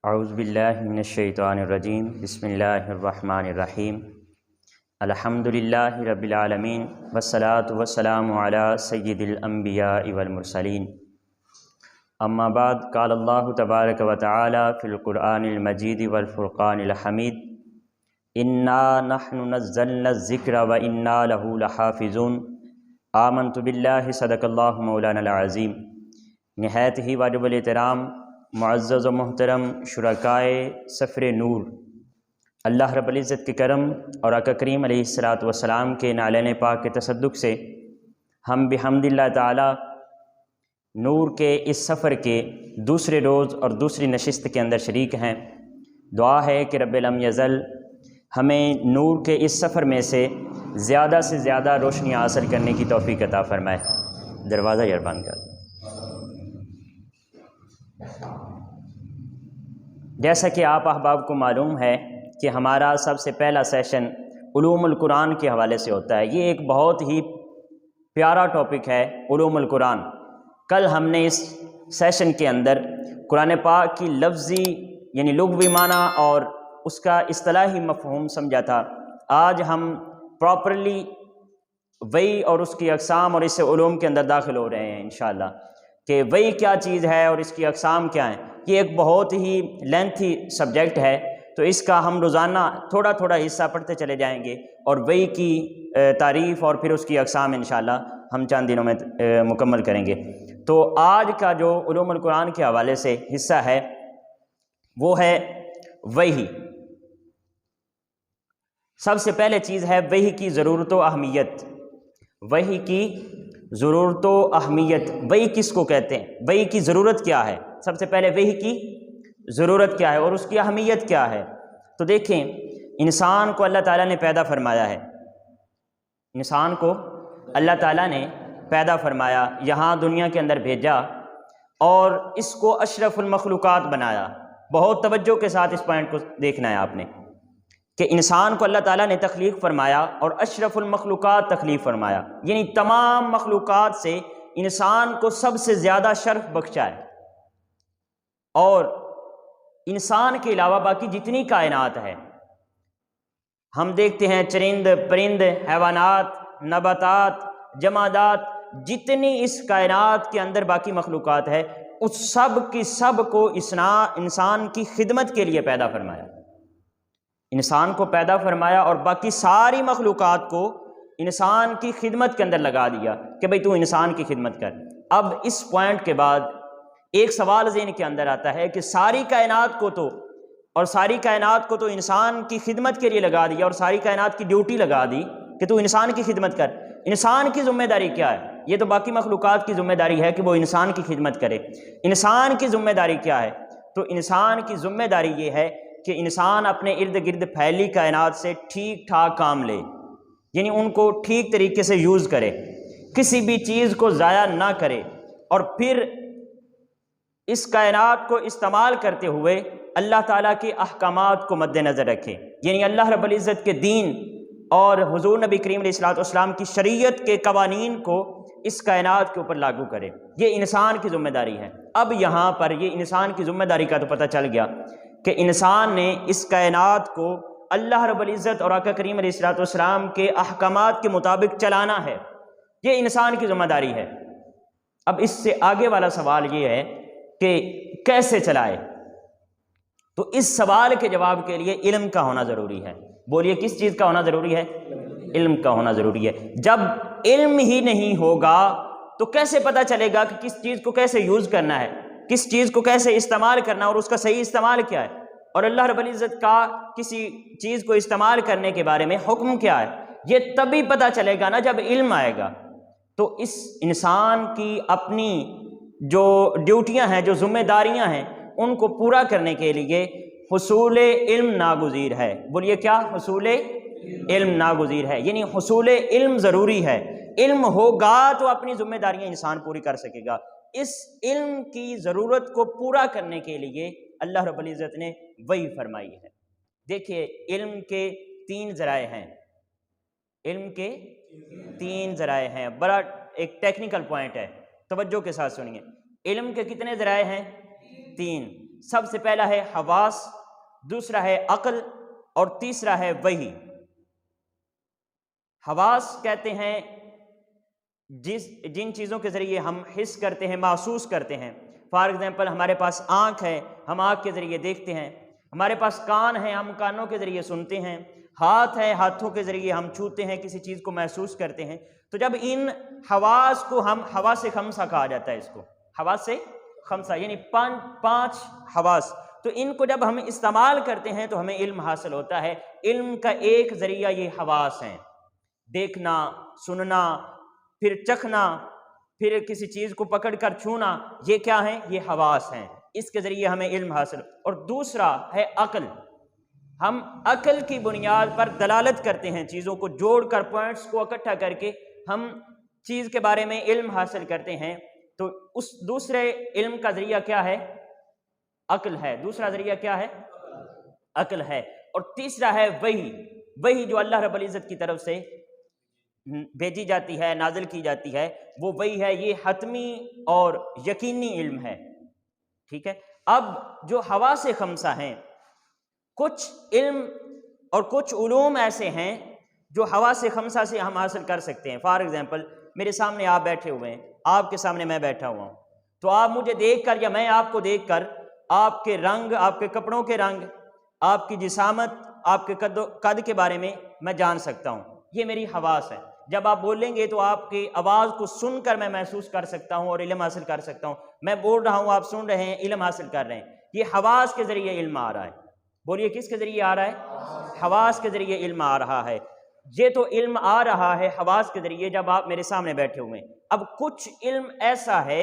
اعوذ باللہ من الشیطان الرجیم بسم اللہ الرحمن الرحیم الحمد للہ رب العالمین والصلاة والسلام علی سید الانبیاء والمرسلین اما بعد قال اللہ تبارک و تعالی فی القرآن المجید والفرقان الحمید انا نحن نزلنا الذکر و انا لہ لحافظون آمنت باللہ صدق اللہ مولانا العظیم۔ نہایت ہی واجب الاحترام معزز و محترم شرکائے سفر نور، اللہ رب العزت کے کرم اور آقا کریم علیہ الصلاۃ والسلام کے نعلین پاک کے تصدق سے ہم بحمد اللہ تعالی نور کے اس سفر کے دوسرے روز اور دوسری نشست کے اندر شریک ہیں۔ دعا ہے کہ رب لم یزل ہمیں نور کے اس سفر میں سے زیادہ روشنیاں حاصل کرنے کی توفیق عطا فرمائے۔ دروازہ یربان کر۔ جیسا کہ آپ احباب کو معلوم ہے کہ ہمارا سب سے پہلا سیشن علوم القرآن کے حوالے سے ہوتا ہے۔ یہ ایک بہت ہی پیارا ٹاپک ہے علوم القرآن۔ کل ہم نے اس سیشن کے اندر قرآن پاک کی لفظی یعنی لغوی معنی اور اس کا اصطلاحی مفہوم سمجھا تھا۔ آج ہم پراپرلی وحی اور اس کی اقسام اور اس سے علوم کے اندر داخل ہو رہے ہیں انشاءاللہ، کہ وحی کیا چیز ہے اور اس کی اقسام کیا ہیں۔ یہ ایک بہت ہی لینتھی سبجیکٹ ہے، تو اس کا ہم روزانہ تھوڑا تھوڑا حصہ پڑھتے چلے جائیں گے، اور وحی کی تعریف اور پھر اس کی اقسام انشاءاللہ ہم چند دنوں میں مکمل کریں گے۔ تو آج کا جو علوم القرآن کے حوالے سے حصہ ہے وہ ہے وحی۔ سب سے پہلے چیز ہے وحی کی ضرورت و اہمیت۔ وحی کی ضرورت و اہمیت، وحی کس کو کہتے ہیں، وحی کی ضرورت کیا ہے؟ سب سے پہلے وحی کی ضرورت کیا ہے اور اس کی اہمیت کیا ہے؟ تو دیکھیں، انسان کو اللہ تعالیٰ نے پیدا فرمایا ہے، انسان کو اللہ تعالیٰ نے پیدا فرمایا، یہاں دنیا کے اندر بھیجا اور اس کو اشرف المخلوقات بنایا۔ بہت توجہ کے ساتھ اس پوائنٹ کو دیکھنا ہے آپ نے کہ انسان کو اللہ تعالیٰ نے تخلیق فرمایا اور اشرف المخلوقات تخلیق فرمایا، یعنی تمام مخلوقات سے انسان کو سب سے زیادہ شرف بخشا ہے۔ اور انسان کے علاوہ باقی جتنی کائنات ہے، ہم دیکھتے ہیں چرند پرند، حیوانات، نباتات، جمادات، جتنی اس کائنات کے اندر باقی مخلوقات ہے، اس سب کی سب کو انسان کی خدمت کے لیے پیدا فرمایا۔ انسان کو پیدا فرمایا اور باقی ساری مخلوقات کو انسان کی خدمت کے اندر لگا دیا کہ بھئی تو انسان کی خدمت کر۔ اب اس پوائنٹ کے بعد ایک سوال ذہن کے اندر آتا ہے کہ ساری کائنات کو تو انسان کی خدمت کے لیے لگا دیا اور ساری کائنات کی ڈیوٹی لگا دی کہ تو انسان کی خدمت کر، انسان کی ذمہ داری کیا ہے؟ یہ تو باقی مخلوقات کی ذمہ داری ہے کہ وہ انسان کی خدمت کرے۔ انسان کی ذمہ داری کیا ہے؟ تو انسان کی ذمہ داری یہ ہے کہ انسان اپنے ارد گرد پھیلی کائنات سے ٹھیک ٹھاک کام لے، یعنی ان کو ٹھیک طریقے سے یوز کرے، کسی بھی چیز کو ضائع نہ کرے، اور پھر اس کائنات کو استعمال کرتے ہوئے اللہ تعالیٰ کے احکامات کو مد نظر رکھے، یعنی اللہ رب العزت کے دین اور حضور نبی کریم علیہ الصلوۃ والسلام کی شریعت کے قوانین کو اس کائنات کے اوپر لاگو کرے۔ یہ انسان کی ذمہ داری ہے۔ اب یہاں پر یہ انسان کی ذمہ داری کا تو پتہ چل گیا کہ انسان نے اس کائنات کو اللہ رب العزت اور آقا کریم علیہ الصلوۃ والسلام کے احکامات کے مطابق چلانا ہے، یہ انسان کی ذمہ داری ہے۔ اب اس سے آگے والا سوال یہ ہے کہ کیسے چلائے؟ تو اس سوال کے جواب کے لیے علم کا ہونا ضروری ہے۔ بولیے کس چیز کا ہونا ضروری ہے؟ علم کا ہونا ضروری ہے۔ جب علم ہی نہیں ہوگا تو کیسے پتہ چلے گا کہ کس چیز کو کیسے یوز کرنا ہے، کس چیز کو کیسے استعمال کرنا اور اس کا صحیح استعمال کیا ہے، اور اللہ رب العزت کا کسی چیز کو استعمال کرنے کے بارے میں حکم کیا ہے؟ یہ تبھی پتہ چلے گا نا جب علم آئے گا۔ تو اس انسان کی اپنی جو ڈیوٹیاں ہیں، جو ذمہ داریاں ہیں، ان کو پورا کرنے کے لیے حصول علم ناگزیر ہے۔ بولیے کیا؟ حصول علم ناگزیر ہے، یعنی حصول علم ضروری ہے۔ علم ہوگا تو اپنی ذمہ داریاں انسان پوری کر سکے گا۔ اس علم کی ضرورت کو پورا کرنے کے لیے اللہ رب العزت نے وحی فرمائی ہے۔ دیکھیے، علم کے تین ذرائع ہیں، علم کے تین ذرائع ہیں۔ بڑا ایک ٹیکنیکل پوائنٹ ہے، توجہ کے ساتھ سنیے۔ علم کے کتنے ذرائع ہیں؟ تین۔ سب سے پہلا ہے حواس، دوسرا ہے عقل اور تیسرا ہے وحی۔ حواس کہتے ہیں جن چیزوں کے ذریعے ہم حس کرتے ہیں، محسوس کرتے ہیں۔ فار ایگزامپل ہمارے پاس آنکھ ہے، ہم آنکھ کے ذریعے دیکھتے ہیں، ہمارے پاس کان ہیں، ہم کانوں کے ذریعے سنتے ہیں، ہاتھ ہے، ہاتھوں کے ذریعے ہم چھوتے ہیں، کسی چیز کو محسوس کرتے ہیں۔ تو جب ان حواس کو ہم حواس خمسہ کہا جاتا ہے، اس کو حواس خمسہ یعنی پانچ حواس، تو ان کو جب ہم استعمال کرتے ہیں تو ہمیں علم حاصل ہوتا ہے۔ علم کا ایک ذریعہ یہ حواس ہیں، دیکھنا، سننا، پھر چکھنا، پھر کسی چیز کو پکڑ کر چھونا، یہ کیا ہیں؟ یہ حواس ہیں، اس کے ذریعے ہمیں علم حاصل۔ اور دوسرا ہے عقل، ہم عقل کی بنیاد پر دلالت کرتے ہیں، چیزوں کو جوڑ کر، پوائنٹس کو اکٹھا کر کے ہم چیز کے بارے میں علم حاصل کرتے ہیں۔ تو اس دوسرے علم کا ذریعہ کیا ہے؟ عقل ہے۔ دوسرا ذریعہ کیا ہے؟ عقل ہے۔ اور تیسرا ہے وحی، وحی جو اللہ رب العزت کی طرف سے بھیجی جاتی ہے، نازل کی جاتی ہے، وہ وہی ہے، یہ حتمی اور یقینی علم ہے۔ ٹھیک ہے، اب جو حواس خمسہ ہیں، کچھ علم اور کچھ علوم ایسے ہیں جو حواس خمسہ سے ہم حاصل کر سکتے ہیں۔ فار ایگزامپل میرے سامنے آپ بیٹھے ہوئے ہیں، آپ کے سامنے میں بیٹھا ہوا ہوں، تو آپ مجھے دیکھ کر یا میں آپ کو دیکھ کر آپ کے رنگ، آپ کے کپڑوں کے رنگ، آپ کی جسامت، آپ کے قد کے بارے میں جان سکتا ہوں، یہ میری حواس ہے۔ جب آپ بولیں گے تو آپ کی آواز کو سن کر میں محسوس کر سکتا ہوں اور علم حاصل کر سکتا ہوں۔ میں بول رہا ہوں، آپ سن رہے ہیں، علم حاصل کر رہے ہیں۔ یہ حواس کے ذریعے علم آ رہا ہے۔ بولیے کس کے ذریعے آ رہا ہے؟ حواس کے ذریعے علم آ رہا ہے۔ یہ تو علم آ رہا ہے حواس کے ذریعے جب آپ میرے سامنے بیٹھے ہوئے ہیں۔ اب کچھ علم ایسا ہے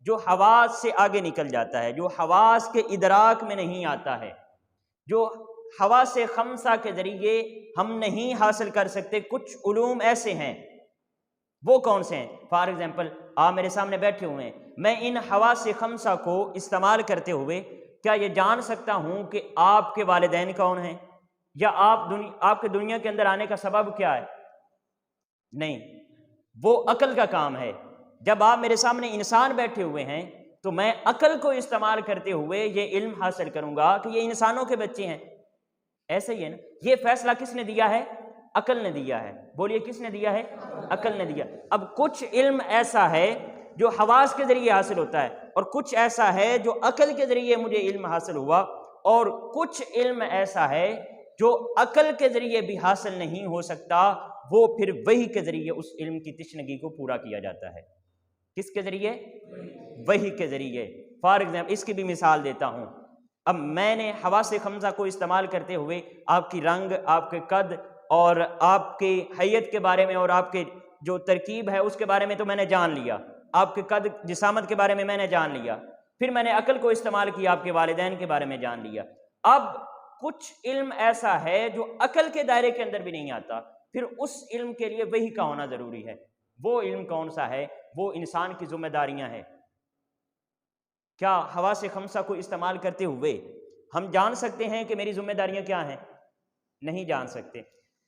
جو حواس سے آگے نکل جاتا ہے، جو حواس کے ادراک میں نہیں آتا ہے، جو حواس خمسہ کے ذریعے ہم نہیں حاصل کر سکتے۔ کچھ علوم ایسے ہیں، وہ کون سے ہیں؟ فار ایگزامپل آپ میرے سامنے بیٹھے ہوئے ہیں، میں ان حواس خمسہ کو استعمال کرتے ہوئے کیا یہ جان سکتا ہوں کہ آپ کے والدین کون ہیں، یا آپ کے دنیا کے اندر آنے کا سبب کیا ہے؟ نہیں، وہ عقل کا کام ہے۔ جب آپ میرے سامنے انسان بیٹھے ہوئے ہیں تو میں عقل کو استعمال کرتے ہوئے یہ علم حاصل کروں گا کہ یہ انسانوں کے بچے ہیں۔ ایسے ہی ہے نا، یہ فیصلہ کس نے دیا ہے؟ عقل نے دیا ہے۔ بولیے کس نے دیا ہے؟ عقل نے دیا۔ اب کچھ علم ایسا ہے جو حواس کے ذریعے حاصل ہوتا ہے، اور کچھ ایسا ہے جو عقل کے ذریعے مجھے علم حاصل ہوا، اور کچھ علم ایسا ہے جو عقل کے ذریعے بھی حاصل نہیں ہو سکتا، وہ پھر وحی کے ذریعے اس علم کی تشنگی کو پورا کیا جاتا ہے۔ کس کے ذریعے؟ وحی کے ذریعے۔ فار ایگزامپل اس کی بھی مثال دیتا ہوں۔ اب میں نے حواس خمسہ کو استعمال کرتے ہوئے آپ کی رنگ، آپ کے قد اور آپ کی حیت کے بارے میں اور آپ کے جو ترکیب ہے اس کے بارے میں تو میں نے جان لیا، آپ کے قد جسامت کے بارے میں نے جان لیا، پھر میں نے عقل کو استعمال کیا، آپ کے والدین کے بارے میں جان لیا۔ اب کچھ علم ایسا ہے جو عقل کے دائرے کے اندر بھی نہیں آتا، پھر اس علم کے لیے وحی کا ہونا ضروری ہے۔ وہ علم کون سا ہے؟ وہ انسان کی ذمہ داریاں ہیں۔ کیا حواس خمسہ کو استعمال کرتے ہوئے ہم جان سکتے ہیں کہ میری ذمہ داریاں کیا ہیں؟ نہیں جان سکتے۔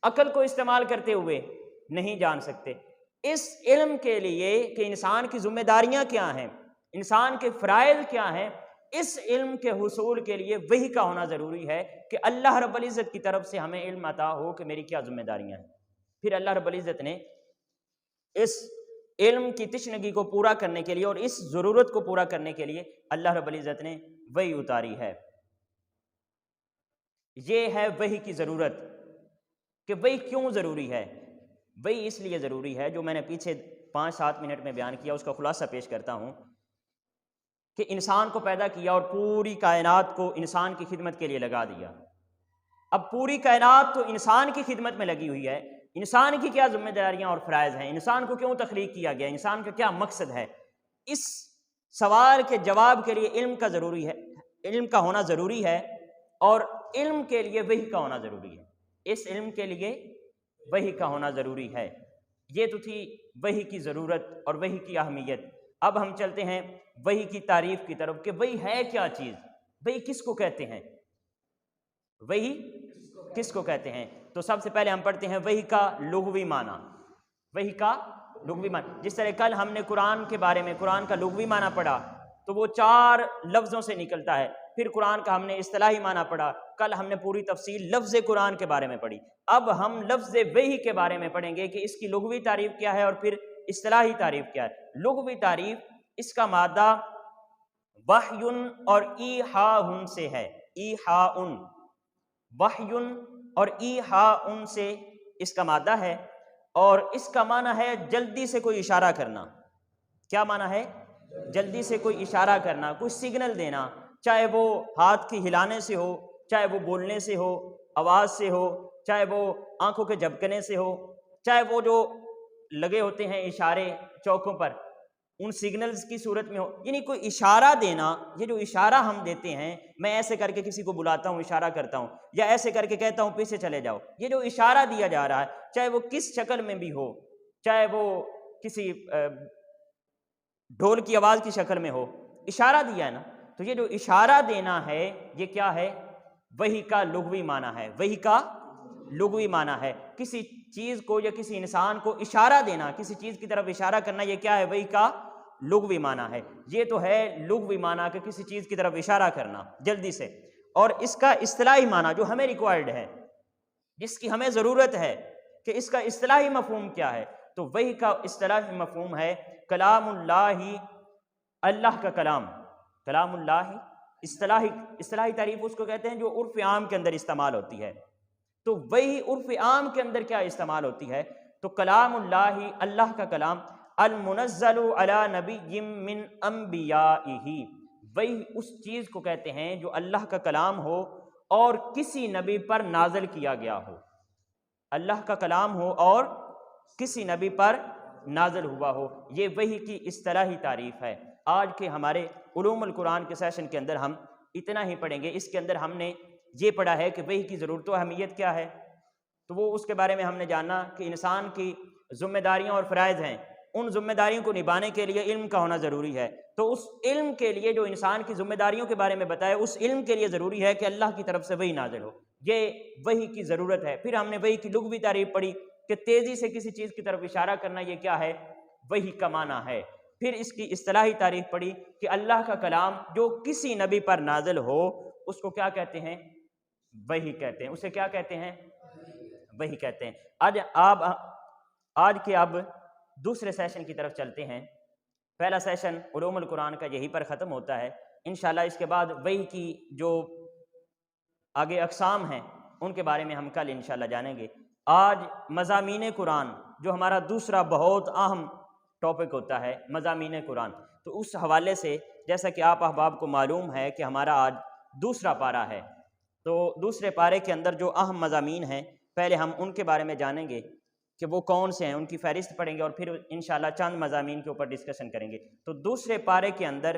عقل کو استعمال کرتے ہوئے نہیں جان سکتے۔ اس علم کے لیے کہ انسان کی ذمہ داریاں کیا ہیں، انسان کے فرائض کیا ہیں، اس علم کے حصول کے لیے وحی کا ہونا ضروری ہے کہ اللہ رب العزت کی طرف سے ہمیں علم عطا ہو کہ میری کیا ذمہ داریاں ہیں۔ پھر اللہ رب العزت نے اس علم کی تشنگی کو پورا کرنے کے لیے اور اس ضرورت کو پورا کرنے کے لیے اللہ رب العزت نے وحی اتاری ہے۔ یہ ہے وحی کی ضرورت، کہ وحی کیوں ضروری ہے؟ وحی اس لیے ضروری ہے، جو میں نے پیچھے 5-7 منٹ میں بیان کیا، اس کا خلاصہ پیش کرتا ہوں، کہ انسان کو پیدا کیا اور پوری کائنات کو انسان کی خدمت کے لیے لگا دیا۔ اب پوری کائنات تو انسان کی خدمت میں لگی ہوئی ہے، انسان کی کیا ذمہ داریاں اور فرائض ہیں، انسان کو کیوں تخلیق کیا گیا، انسان کا کیا مقصد ہے، اس سوال کے جواب کے لیے علم کا ضروری ہے، علم کا ہونا ضروری ہے، اور علم کے لیے وحی کا ہونا ضروری ہے۔ اس علم کے لیے وحی کا ہونا ضروری ہے۔ یہ تو تھی وحی کی ضرورت اور وحی کی اہمیت۔ اب ہم چلتے ہیں وحی کی تعریف کی طرف، کہ وحی ہے کیا چیز، وحی کس کو کہتے ہیں، وحی کس کو کہتے ہیں؟ تو سب سے پہلے ہم پڑھتے ہیں وحی کا لغوی معنی۔ وحی کا لغوی معنی، جس طرح کل ہم نے قرآن کے بارے میں قرآن کا لغوی معنی پڑھا، تو وہ 4 لفظوں سے نکلتا ہے۔ پھر قرآن کا ہم نے اصطلاحی معنی پڑھا، کل ہم نے پوری تفصیل لفظ قرآن کے بارے میں پڑھی، اب ہم لفظ وحی کے بارے میں پڑھیں گے کہ اس کی لغوی تعریف کیا ہے اور پھر اصطلاحی تعریف کیا ہے۔ لغوی تعریف، اس کا مادہ وحیٌ اور ایحاء سے ہے، ایحاء، وحیٌ اور ایحاء سے اس کا مادہ ہے، اور اس کا معنی ہے جلدی سے کوئی اشارہ کرنا۔ کیا معنی ہے؟ جلدی سے کوئی اشارہ کرنا، کوئی سگنل دینا، چاہے وہ ہاتھ کی ہلانے سے ہو، چاہے وہ بولنے سے ہو، آواز سے ہو، چاہے وہ آنکھوں کے جھپکنے سے ہو، چاہے وہ جو لگے ہوتے ہیں اشارے چوکوں پر ان سگنلز کی صورت میں ہو، یعنی کوئی اشارہ دینا۔ یہ جو اشارہ ہم دیتے ہیں، میں ایسے کر کے کسی کو بلاتا ہوں، اشارہ کرتا ہوں، یا ایسے کر کے کہتا ہوں پیچھے چلے جاؤ، یہ جو اشارہ دیا جا رہا ہے، چاہے وہ کس شکل میں بھی ہو، چاہے وہ کسی ڈھول کی آواز کی شکل میں ہو، اشارہ دیا ہے نا، تو یہ جو اشارہ دینا ہے یہ کیا ہے؟ وحی کا لغوی معنی ہے، وحی کا لغوی معنی ہے۔ کسی چیز کو یا کسی انسان کو اشارہ دینا، کسی چیز کی طرف اشارہ کرنا، یہ کیا ہے؟ وحی کا لغوی معنی ہے۔ یہ تو ہے لغوی معنی کہ کسی چیز کی طرف اشارہ کرنا جلدی سے، اور اس کا اصطلاحی معنی جو ہمیں ریکوائرڈ ہے، جس کی ہمیں ضرورت ہے کہ اس کا اصطلاحی مفہوم کیا ہے، تو وحی کا اصطلاحی مفہوم ہے کلام اللہ، اللہ کا کلام، کلام اللہ۔ اصطلاحی تعریف اس کو کہتے ہیں جو عرف عام کے اندر استعمال ہوتی ہے۔ تو وہی عرف عام کے اندر کیا استعمال ہوتی ہے؟ تو کلام اللہ، اللہ کا کلام، المنزل علی نبی من انبیائہ، وہی اس چیز کو کہتے ہیں جو اللہ کا کلام ہو اور کسی نبی پر نازل کیا گیا ہو، اللہ کا کلام ہو اور کسی نبی پر نازل ہوا ہو، یہ وحی کی اصطلاحی تعریف ہے۔ آج کے ہمارے علوم القرآن کے سیشن کے اندر ہم اتنا ہی پڑھیں گے۔ اس کے اندر ہم نے یہ پڑھا ہے کہ وحی کی ضرورت و اہمیت کیا ہے، تو وہ اس کے بارے میں ہم نے جانا کہ انسان کی ذمہ داریاں اور فرائض ہیں، ان ذمہ داریوں کو نبھانے کے لیے علم کا ہونا ضروری ہے۔ تو اس علم کے لیے جو انسان کی ذمہ داریوں کے بارے میں بتائے، اس علم کے لیے ضروری ہے کہ اللہ کی طرف سے وحی نازل ہو، یہ وحی کی ضرورت ہے۔ پھر ہم نے وحی کی لغوی تعریف پڑھی کہ تیزی سے کسی چیز کی طرف اشارہ کرنا، یہ کیا ہے؟ وحی کا معنی ہے۔ پھر اس کی اصطلاحی تعریف پڑھی کہ اللہ کا کلام جو کسی نبی پر نازل ہو اس کو کیا کہتے ہیں؟ وحی کہتے ہیں۔ اسے کیا کہتے ہیں؟ وحی کہتے ہیں۔ آج کے اب دوسرے سیشن کی طرف چلتے ہیں۔ پہلا سیشن علوم القرآن کا یہی پر ختم ہوتا ہے انشاءاللہ۔ اس کے بعد وحی کی جو آگے اقسام ہیں ان کے بارے میں ہم کل انشاءاللہ جانیں گے۔ آج مضامین قرآن جو ہمارا دوسرا بہت اہم ٹاپک ہوتا ہے، مضامین قرآن، تو اس حوالے سے جیسا کہ آپ احباب کو معلوم ہے کہ ہمارا آج دوسرا پارہ ہے، تو دوسرے پارے کے اندر جو اہم مضامین ہیں پہلے ہم ان کے بارے میں جانیں گے کہ وہ کون سے ہیں، ان کی فہرست پڑھیں گے اور پھر انشاءاللہ چند مضامین کے اوپر ڈسکشن کریں گے۔ تو دوسرے پارے کے اندر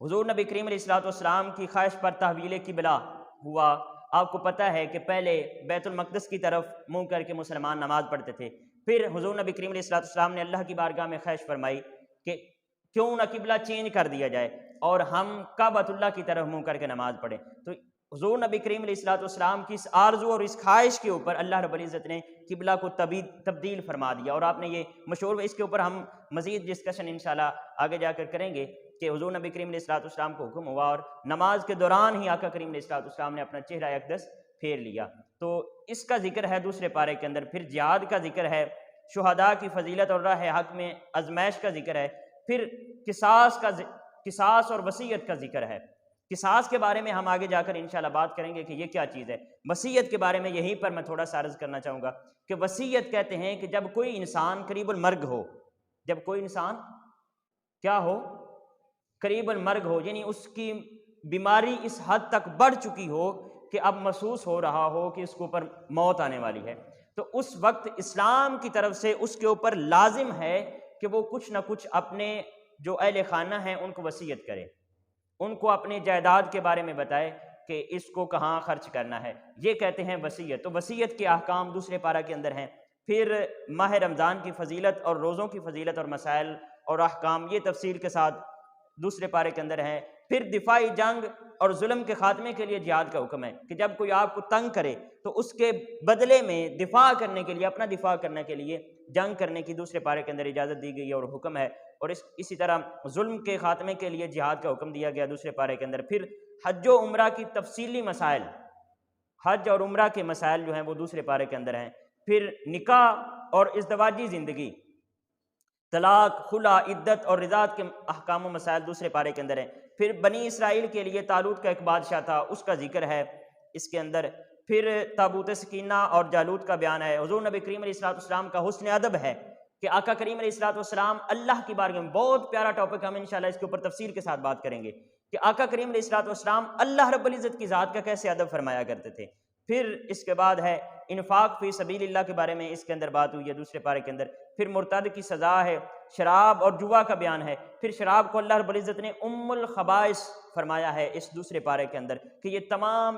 حضور نبی کریم علیہ الصلوۃ والسلام کی خواہش پر تحویل قبلہ ہوا۔ آپ کو پتہ ہے کہ پہلے بیت المقدس کی طرف منہ کر کے مسلمان نماز پڑھتے تھے، پھر حضور نبی کریم علیہ الصلوۃ والسلام نے اللہ کی بارگاہ میں خواہش فرمائی کہ کیوں نہ قبلہ چینج کر دیا جائے اور ہم کعبۃ اللہ کی طرف منہ کر کے نماز پڑھیں۔ تو حضور نبی کریم علیہ الصلوۃ والسلام کی اس آرزو اور اس خواہش کے اوپر اللہ رب العزت نے قبلہ کو تبدیل فرما دیا، اور آپ نے یہ مشہور، اس کے اوپر ہم مزید ڈسکشن انشاءاللہ آگے جا کر کریں گے کہ حضور نبی کریم علیہ الصلوۃ والسلام کو حکم ہوا اور نماز کے دوران ہی آقا کریم علیہ الصلوۃ والسلام نے اپنا چہرہ اقدس پھیر لیا۔ تو اس کا ذکر ہے دوسرے پارے کے اندر۔ پھر جہاد کا ذکر ہے، شہداء کی فضیلت اور راہ حق میں ازمائش کا ذکر ہے، پھر قصاص اور وصیت کا ذکر ہے۔ قصاص کے بارے میں ہم آگے جا کر انشاءاللہ بات کریں گے کہ یہ کیا چیز ہے۔ وصیت کے بارے میں یہیں پر میں تھوڑا سا عرض کرنا چاہوں گا کہ وصیت کہتے ہیں کہ جب کوئی انسان قریب المرگ ہو، جب کوئی انسان کیا ہو؟ قریب المرگ ہو، یعنی اس کی بیماری اس حد تک بڑھ چکی ہو کہ اب محسوس ہو رہا ہو کہ اس کے اوپر موت آنے والی ہے، تو اس وقت اسلام کی طرف سے اس کے اوپر لازم ہے کہ وہ کچھ نہ کچھ اپنے جو اہل خانہ ہیں ان کو وصیت کرے، ان کو اپنے جائیداد کے بارے میں بتائے کہ اس کو کہاں خرچ کرنا ہے، یہ کہتے ہیں وصیت۔ تو وصیت کے احکام دوسرے پارہ کے اندر ہیں۔ پھر ماہ رمضان کی فضیلت اور روزوں کی فضیلت اور مسائل اور احکام، یہ تفصیل کے ساتھ دوسرے پارے کے اندر ہیں۔ پھر دفاعی جنگ اور ظلم کے خاتمے کے لیے جہاد کا حکم ہے کہ جب کوئی آپ کو تنگ کرے تو اس کے بدلے میں دفاع کرنے کے لیے، اپنا دفاع کرنے کے لیے جنگ کرنے کی دوسرے پارے کے اندر اجازت دی گئی ہے اور حکم ہے۔ اور اسی طرح ظلم کے خاتمے کے لیے جہاد کا حکم دیا گیا دوسرے پارے کے اندر۔ پھر حج و عمرہ کی تفصیلی مسائل، حج اور عمرہ کے مسائل جو ہیں وہ دوسرے پارے کے اندر ہیں۔ پھر نکاح اور ازدواجی زندگی، طلاق، خلا، عدت اور رضاعت کے احکام و مسائل دوسرے پارے کے اندر ہیں۔ پھر بنی اسرائیل کے لیے طالوت کا ایک بادشاہ تھا، اس کا ذکر ہے اس کے اندر۔ پھر تابوت سکینہ اور جالوت کا بیان ہے۔ حضور نبی کریم علیہ السلام کا حسن ادب ہے کہ آقا کریم علیہ السلام اللہ کی بارگاہ میں، بہت پیارا ٹاپک، ہم انشاءاللہ اس کے اوپر تفصیل کے ساتھ بات کریں گے کہ آقا کریم علیہ السلام اللہ رب العزت کی ذات کا کیسے ادب فرمایا کرتے تھے۔ پھر اس کے بعد ہے انفاق فی سبیل اللہ کے بارے میں اس کے اندر بات ہوئی ہے دوسرے پارے کے اندر۔ پھر مرتد کی سزا ہے، شراب اور جوا کا بیان ہے۔ پھر شراب کو اللہ رب العزت نے ام الخبائث فرمایا ہے اس دوسرے پارے کے اندر کہ یہ تمام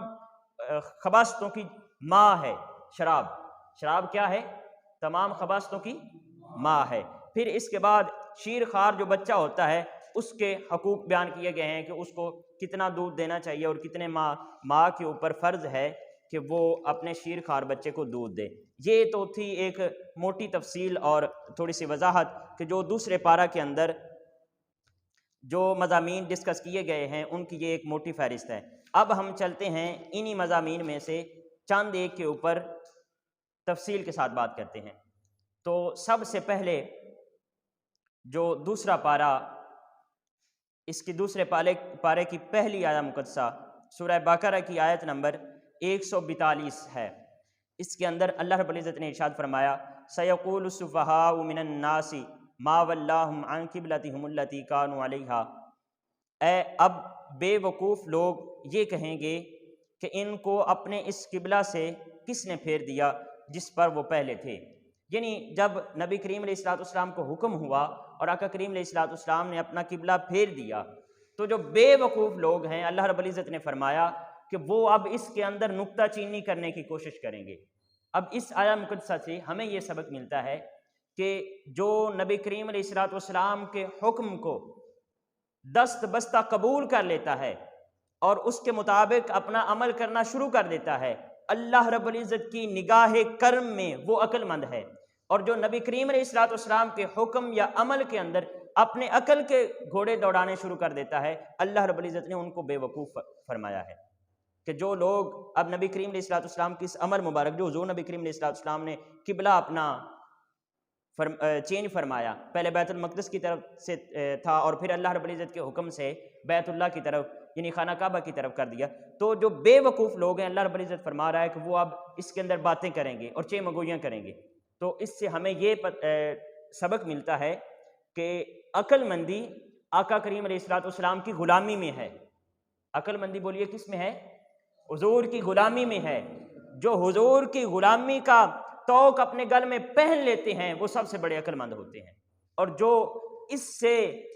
خباثتوں کی ماں ہے۔ شراب کیا ہے؟ تمام خباثتوں کی ماں ہے۔ پھر اس کے بعد شیر خوار جو بچہ ہوتا ہے اس کے حقوق بیان کیے گئے ہیں کہ اس کو کتنا دودھ دینا چاہیے اور کتنے ماں کے اوپر فرض ہے کہ وہ اپنے شیر خوار بچے کو دودھ دے۔ یہ تو تھی ایک موٹی تفصیل اور تھوڑی سی وضاحت کہ جو دوسرے پارہ کے اندر جو مضامین ڈسکس کیے گئے ہیں ان کی یہ ایک موٹی فہرست ہے۔ اب ہم چلتے ہیں انہی مضامین میں سے چند ایک کے اوپر تفصیل کے ساتھ بات کرتے ہیں۔ تو سب سے پہلے جو دوسرا پارہ، اس کی دوسرے پارے کی پہلی آیہ مقدسہ سورہ بقرہ کی آیت نمبر 142 ہے۔ اس کے اندر اللہ رب العزت نے ارشاد فرمایا سَيَقُولُ السُّفَهَاءُ مِنَ النَّاسِ مَا وَلَّاهُمْ عَنْ قِبْلَتِهِمُ الَّتِي كَانُوا عَلَيْهَا۔ اب بے وقوف لوگ یہ کہیں گے کہ ان کو اپنے اس قبلہ سے کس نے پھیر دیا جس پر وہ پہلے تھے۔ یعنی جب نبی کریم علیہ السلام کو حکم ہوا اور آقا کریم علیہ السلام نے اپنا قبلہ پھیر دیا تو جو بے وقوف لوگ ہیں اللہ رب العزت نے فرمایا کہ وہ اب اس کے اندر نکتہ چینی کرنے کی کوشش کریں گے۔ اب اس آیہ مقدسہ سے ہمیں یہ سبق ملتا ہے کہ جو نبی کریم علیہ السلام کے حکم کو دست بستہ قبول کر لیتا ہے اور اس کے مطابق اپنا عمل کرنا شروع کر دیتا ہے، اللہ رب العزت کی نگاہ کرم میں وہ عقل مند ہے۔ اور جو نبی کریم علیہ السلام کے حکم یا عمل کے اندر اپنے عقل کے گھوڑے دوڑانے شروع کر دیتا ہے، اللہ رب العزت نے ان کو بے وقوف فرمایا ہے کہ جو لوگ اب نبی کریم علیہ السلام کی اس امر مبارک، جو حضور نبی کریم علیہ السلام نے قبلہ اپنا چینج فرمایا، پہلے بیت المقدس کی طرف سے تھا اور پھر اللہ رب العزت کے حکم سے بیت اللہ کی طرف یعنی خانہ کعبہ کی طرف کر دیا، تو جو بے وقوف لوگ ہیں اللہ رب العزت فرما رہا ہے کہ وہ اب اس کے اندر باتیں کریں گے اور چے مگویاں کریں گے۔ تو اس سے ہمیں یہ سبق ملتا ہے کہ عقل مندی آقا کریم علیہ السلام کی غلامی میں ہے۔ عقل مندی بولیے کس میں ہے؟ حضور کی غلامی میں ہے۔ جو حضور کی غلامی کا توق اپنے گل میں پہن لیتے ہیں وہ سب سے بڑے عقل مند ہوتے ہیں، اور جو اس سے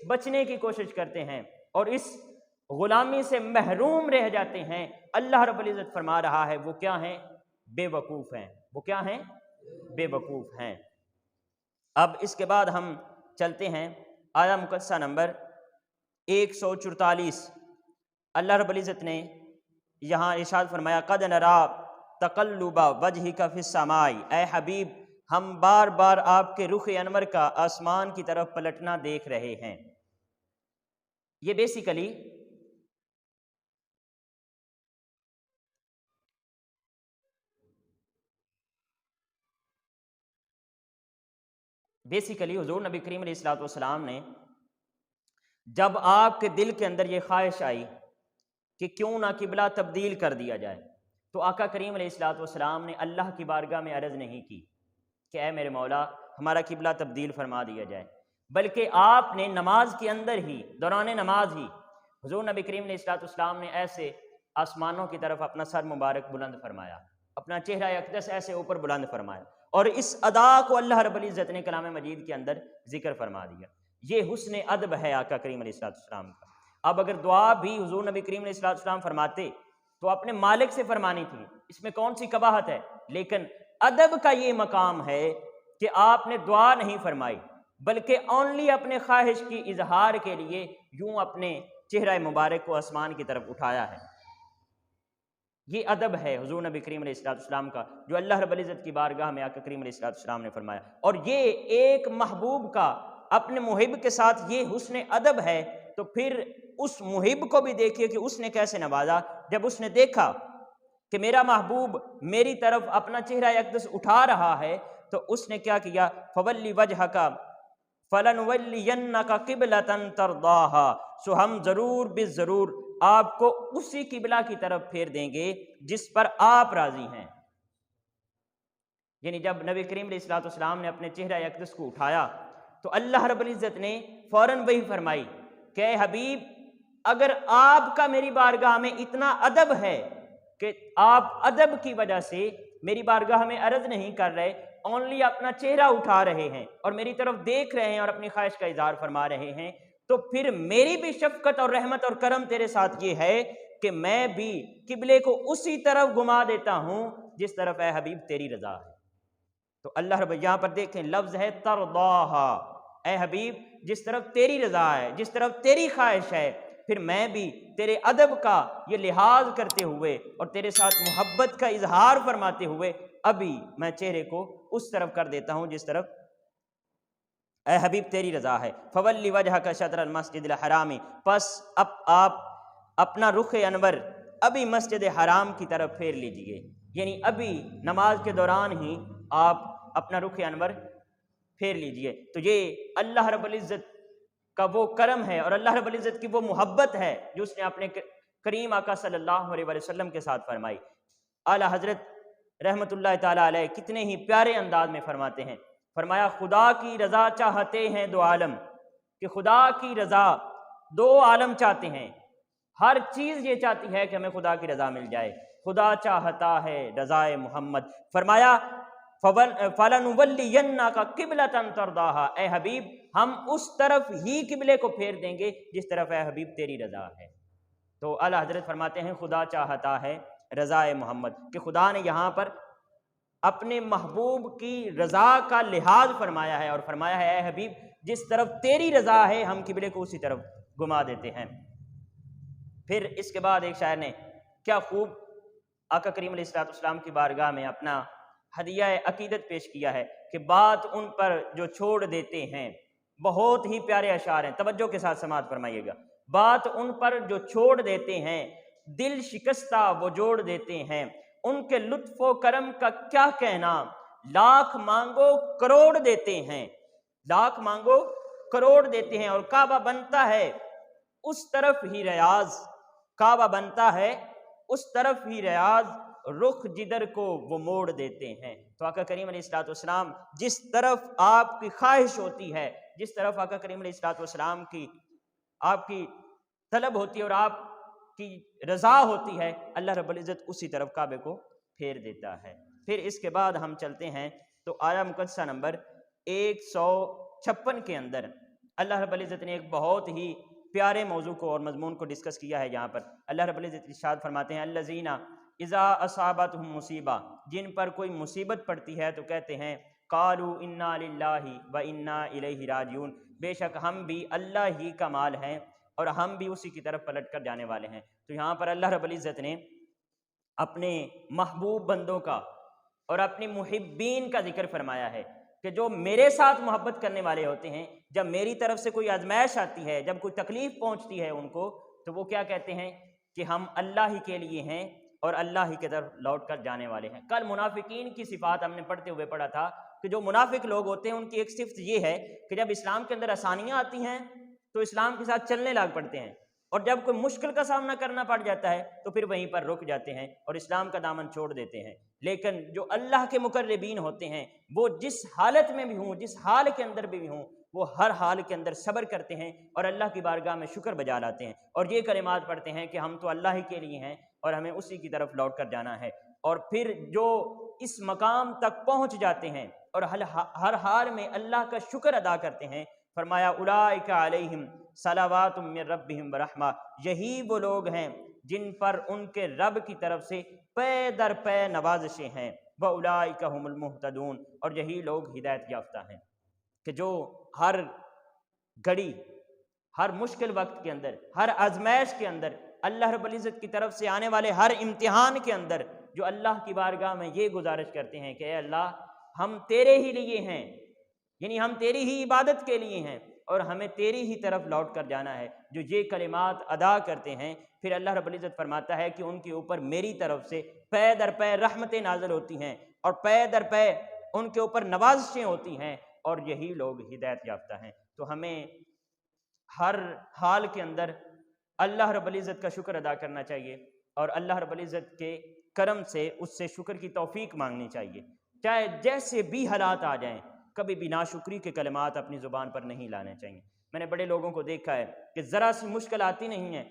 بچنے کی کوشش کرتے ہیں اور اس غلامی سے محروم رہ جاتے ہیں، اللہ رب العزت فرما رہا ہے وہ کیا ہیں؟ بے وقوف ہیں۔ وہ کیا ہیں؟ بے وقوف ہیں۔ اب اس کے بعد ہم چلتے ہیں آیہ مقدسہ نمبر 144۔ اللہ رب العزت نے یہاں ارشاد فرمایا قد نرا تقلب وجہک فی السماء، اے حبیب ہم بار بار آپ کے رخ انور کا آسمان کی طرف پلٹنا دیکھ رہے ہیں۔ یہ بیسیکلی حضور نبی کریم علیہ السلام نے جب آپ کے دل کے اندر یہ خواہش آئی کہ کیوں نہ قبلہ تبدیل کر دیا جائے، تو آقا کریم علیہ السلام نے اللہ کی بارگاہ میں عرض نہیں کی کہ اے میرے مولا ہمارا قبلہ تبدیل فرما دیا جائے، بلکہ آپ نے نماز کے اندر ہی، دوران نماز ہی حضور نبی کریم علیہ السلام نے ایسے آسمانوں کی طرف اپنا سر مبارک بلند فرمایا، اپنا چہرہ اقدس ایسے اوپر بلند فرمایا، اور اس ادا کو اللہ رب العزت نے کلام مجید کے اندر ذکر فرما دیا۔ یہ حسن ادب ہے آقا کریم علیہ السلام کا۔ اب اگر دعا بھی حضور نبی کریم علیہ السلام فرماتے تو اپنے مالک سے فرمانی تھی، اس میں کون سی قباحت ہے، لیکن ادب کا یہ مقام ہے کہ آپ نے دعا نہیں فرمائی بلکہ اونلی اپنے خواہش کی اظہار کے لیے یوں اپنے چہرہ مبارک کو آسمان کی طرف اٹھایا ہے۔ یہ ادب ہے حضور نبی کریم علیہ السلام کا جو اللہ رب العزت کی بارگاہ میں آقا کریم علیہ السلام نے فرمایا، اور یہ ایک محبوب کا اپنے محب کے ساتھ یہ حسن ادب ہے تو پھر اس محب کو بھی دیکھیے کہ اس نے کیسے نوازا۔ جب اس نے دیکھا کہ میرا محبوب میری طرف اپنا چہرہ اقدس اٹھا رہا ہے تو اس نے کیا کیا، فولی وجہک فلنولینک قبلۃ ترضاھا، سو ہم ضرور بالضرور آپ کو اسی قبلہ کی طرف پھیر دیں گے جس پر آپ راضی ہیں۔ یعنی جب نبی کریم علیہ الصلوۃ والسلام نے اپنے چہرہ اقدس کو اٹھایا تو اللہ رب العزت نے فوراً وہی فرمائی کہ اے حبیب، اگر آپ کا میری بارگاہ میں اتنا ادب ہے کہ آپ ادب کی وجہ سے میری بارگاہ میں عرض نہیں کر رہے، اونلی اپنا چہرہ اٹھا رہے ہیں اور میری طرف دیکھ رہے ہیں اور اپنی خواہش کا اظہار فرما رہے ہیں، تو پھر میری بھی شفقت اور رحمت اور کرم تیرے ساتھ یہ ہے کہ میں بھی قبلے کو اسی طرف گھما دیتا ہوں جس طرف اے حبیب تیری رضا ہے۔ تو اللہ رب، یہاں پر دیکھیں لفظ ہے ترضاھا، اے حبیب جس طرف تیری رضا ہے، جس طرف تیری خواہش ہے، پھر میں بھی تیرے ادب کا یہ لحاظ کرتے ہوئے اور تیرے ساتھ محبت کا اظہار فرماتے ہوئے ابھی میں چہرے کو اس طرف کر دیتا ہوں جس طرف اے حبیب تیری رضا ہے۔ فولی وجہک شطر المسجد الحرام، پس اب آپ اپنا رخ انور ابھی مسجد حرام کی طرف پھیر لیجئے، یعنی ابھی نماز کے دوران ہی آپ اپنا رخ انور پھیر لیجئے۔ تو یہ اللہ رب العزت کا وہ کرم ہے اور اللہ رب العزت کی وہ محبت ہے جو اس نے اپنے کریم آقا صلی اللہ علیہ وسلم کے ساتھ فرمائی۔ اعلیٰ حضرت رحمت اللہ تعالیٰ علیہ کتنے ہی پیارے انداز میں فرماتے ہیں، فرمایا خدا کی رضا چاہتے ہیں دو عالم، کہ خدا کی رضا دو عالم چاہتے ہیں، ہر چیز یہ چاہتی ہے کہ ہمیں خدا کی رضا مل جائے، خدا چاہتا ہے رضائے محمد۔ فرمایا فَلَنُوَلِّيَنَّكَ قِبْلَةً تَرْضَاهَا، اے حبیب ہم اس طرف ہی قبلے کو پھیر دیں گے جس طرف اے حبیب تیری رضا ہے۔ تو اعلیٰ حضرت فرماتے ہیں خدا چاہتا ہے رضائے محمد، کہ خدا نے یہاں پر اپنے محبوب کی رضا کا لحاظ فرمایا ہے اور فرمایا ہے اے حبیب جس طرف تیری رضا ہے ہم قبلے کو اسی طرف گھما دیتے ہیں۔ پھر اس کے بعد ایک شاعر نے کیا خوب آقا کریم علیہ الصلوۃ والسلام کی بارگاہ میں اپنا ہدیہ عقیدت پیش کیا ہے کہ بات ان پر جو چھوڑ دیتے ہیں، بہت ہی پیارے اشعار ہیں، توجہ کے ساتھ سماعت فرمائیے گا۔ بات ان پر جو چھوڑ دیتے ہیں، دل شکستہ وہ جوڑ دیتے ہیں، ان کے لطف و کرم کا کیا کہنا، لاکھ مانگو کروڑ دیتے ہیں، لاکھ مانگو کروڑ دیتے ہیں، اور کعبہ بنتا ہے اس طرف ہی ریاض، کعبہ بنتا ہے اس طرف ہی ریاض، رخ جدھر کو وہ موڑ دیتے ہیں۔ تو آقا کریم علیہ الصلوۃ والسلام جس طرف آپ کی خواہش ہوتی ہے، جس طرف آقا کریم علیہ الصلوۃ والسلام کی آپ کی طلب ہوتی ہے اور آپ کی رضا ہوتی ہے، اللہ رب العزت اسی طرف کعبے کو پھیر دیتا ہے۔ پھر اس کے بعد ہم چلتے ہیں تو آیہ مقدسہ نمبر 156 کے اندر اللہ رب العزت نے ایک بہت ہی پیارے موضوع کو اور مضمون کو ڈسکس کیا ہے۔ یہاں پر اللہ رب العزت ارشاد فرماتے ہیں الذین اذا اصابتہم مصیبہ، جن پر کوئی مصیبت پڑتی ہے تو کہتے ہیں قالوا انا للہ و انا الیہ راجعون، بے شک ہم بھی اللہ ہی کا مال ہیں اور ہم بھی اسی کی طرف پلٹ کر جانے والے ہیں۔ تو یہاں پر اللہ رب العزت نے اپنے محبوب بندوں کا اور اپنی محبین کا ذکر فرمایا ہے کہ جو میرے ساتھ محبت کرنے والے ہوتے ہیں، جب میری طرف سے کوئی آزمائش آتی ہے، جب کوئی تکلیف پہنچتی ہے ان کو، تو وہ کیا کہتے ہیں کہ ہم اللہ ہی کے لیے ہیں اور اللہ ہی کی طرف لوٹ کر جانے والے ہیں۔ کل منافقین کی صفات ہم نے پڑھتے ہوئے پڑھا تھا کہ جو منافق لوگ ہوتے ہیں ان کی ایک صفت یہ ہے کہ جب اسلام کے اندر آسانیاں آتی ہیں تو اسلام کے ساتھ چلنے لگ پڑتے ہیں، اور جب کوئی مشکل کا سامنا کرنا پڑ جاتا ہے تو پھر وہیں پر رک جاتے ہیں اور اسلام کا دامن چھوڑ دیتے ہیں۔ لیکن جو اللہ کے مقربین ہوتے ہیں وہ جس حالت میں بھی ہوں، جس حال کے اندر بھی ہوں، وہ ہر حال کے اندر صبر کرتے ہیں اور اللہ کی بارگاہ میں شکر بجا لاتے ہیں اور یہ کلمات پڑھتے ہیں کہ ہم تو اللہ ہی کے لیے ہیں اور ہمیں اسی کی طرف لوٹ کر جانا ہے۔ اور پھر جو اس مقام تک پہنچ جاتے ہیں اور ہر حال میں اللہ کا شکر ادا کرتے ہیں، فرمایا اولئک علیہم صلوات من ربہم ورحمہ، یہی وہ لوگ ہیں جن پر ان کے رب کی طرف سے پے در پے نوازشیں ہیں، واولئک ھم المہتدون، اور یہی لوگ ہدایت یافتہ ہیں، کہ جو ہر گھڑی، ہر مشکل وقت کے اندر، ہر آزمائش کے اندر، اللہ رب العزت کی طرف سے آنے والے ہر امتحان کے اندر جو اللہ کی بارگاہ میں یہ گزارش کرتے ہیں کہ اے اللہ ہم تیرے ہی لیے ہیں یعنی ہم تیری ہی عبادت کے لیے ہیں اور ہمیں تیری ہی طرف لوٹ کر جانا ہے۔ جو یہ کلمات ادا کرتے ہیں پھر اللہ رب العزت فرماتا ہے کہ ان کے اوپر میری طرف سے پے در پے رحمتیں نازل ہوتی ہیں اور پے در پے ان کے اوپر نوازشیں ہوتی ہیں، اور یہی لوگ ہدایت یافتہ ہیں۔ تو ہمیں ہر حال کے اندر اللہ رب العزت کا شکر ادا کرنا چاہیے اور اللہ رب العزت کے کرم سے اس سے شکر کی توفیق مانگنی چاہیے، چاہے جیسے بھی حالات آ جائیں، کبھی بھی ناشکری کے کلمات اپنی زبان پر نہیں لانے چاہیے۔ میں نے بڑے لوگوں کو دیکھا ہے کہ ذرا سی مشکل آتی نہیں ہے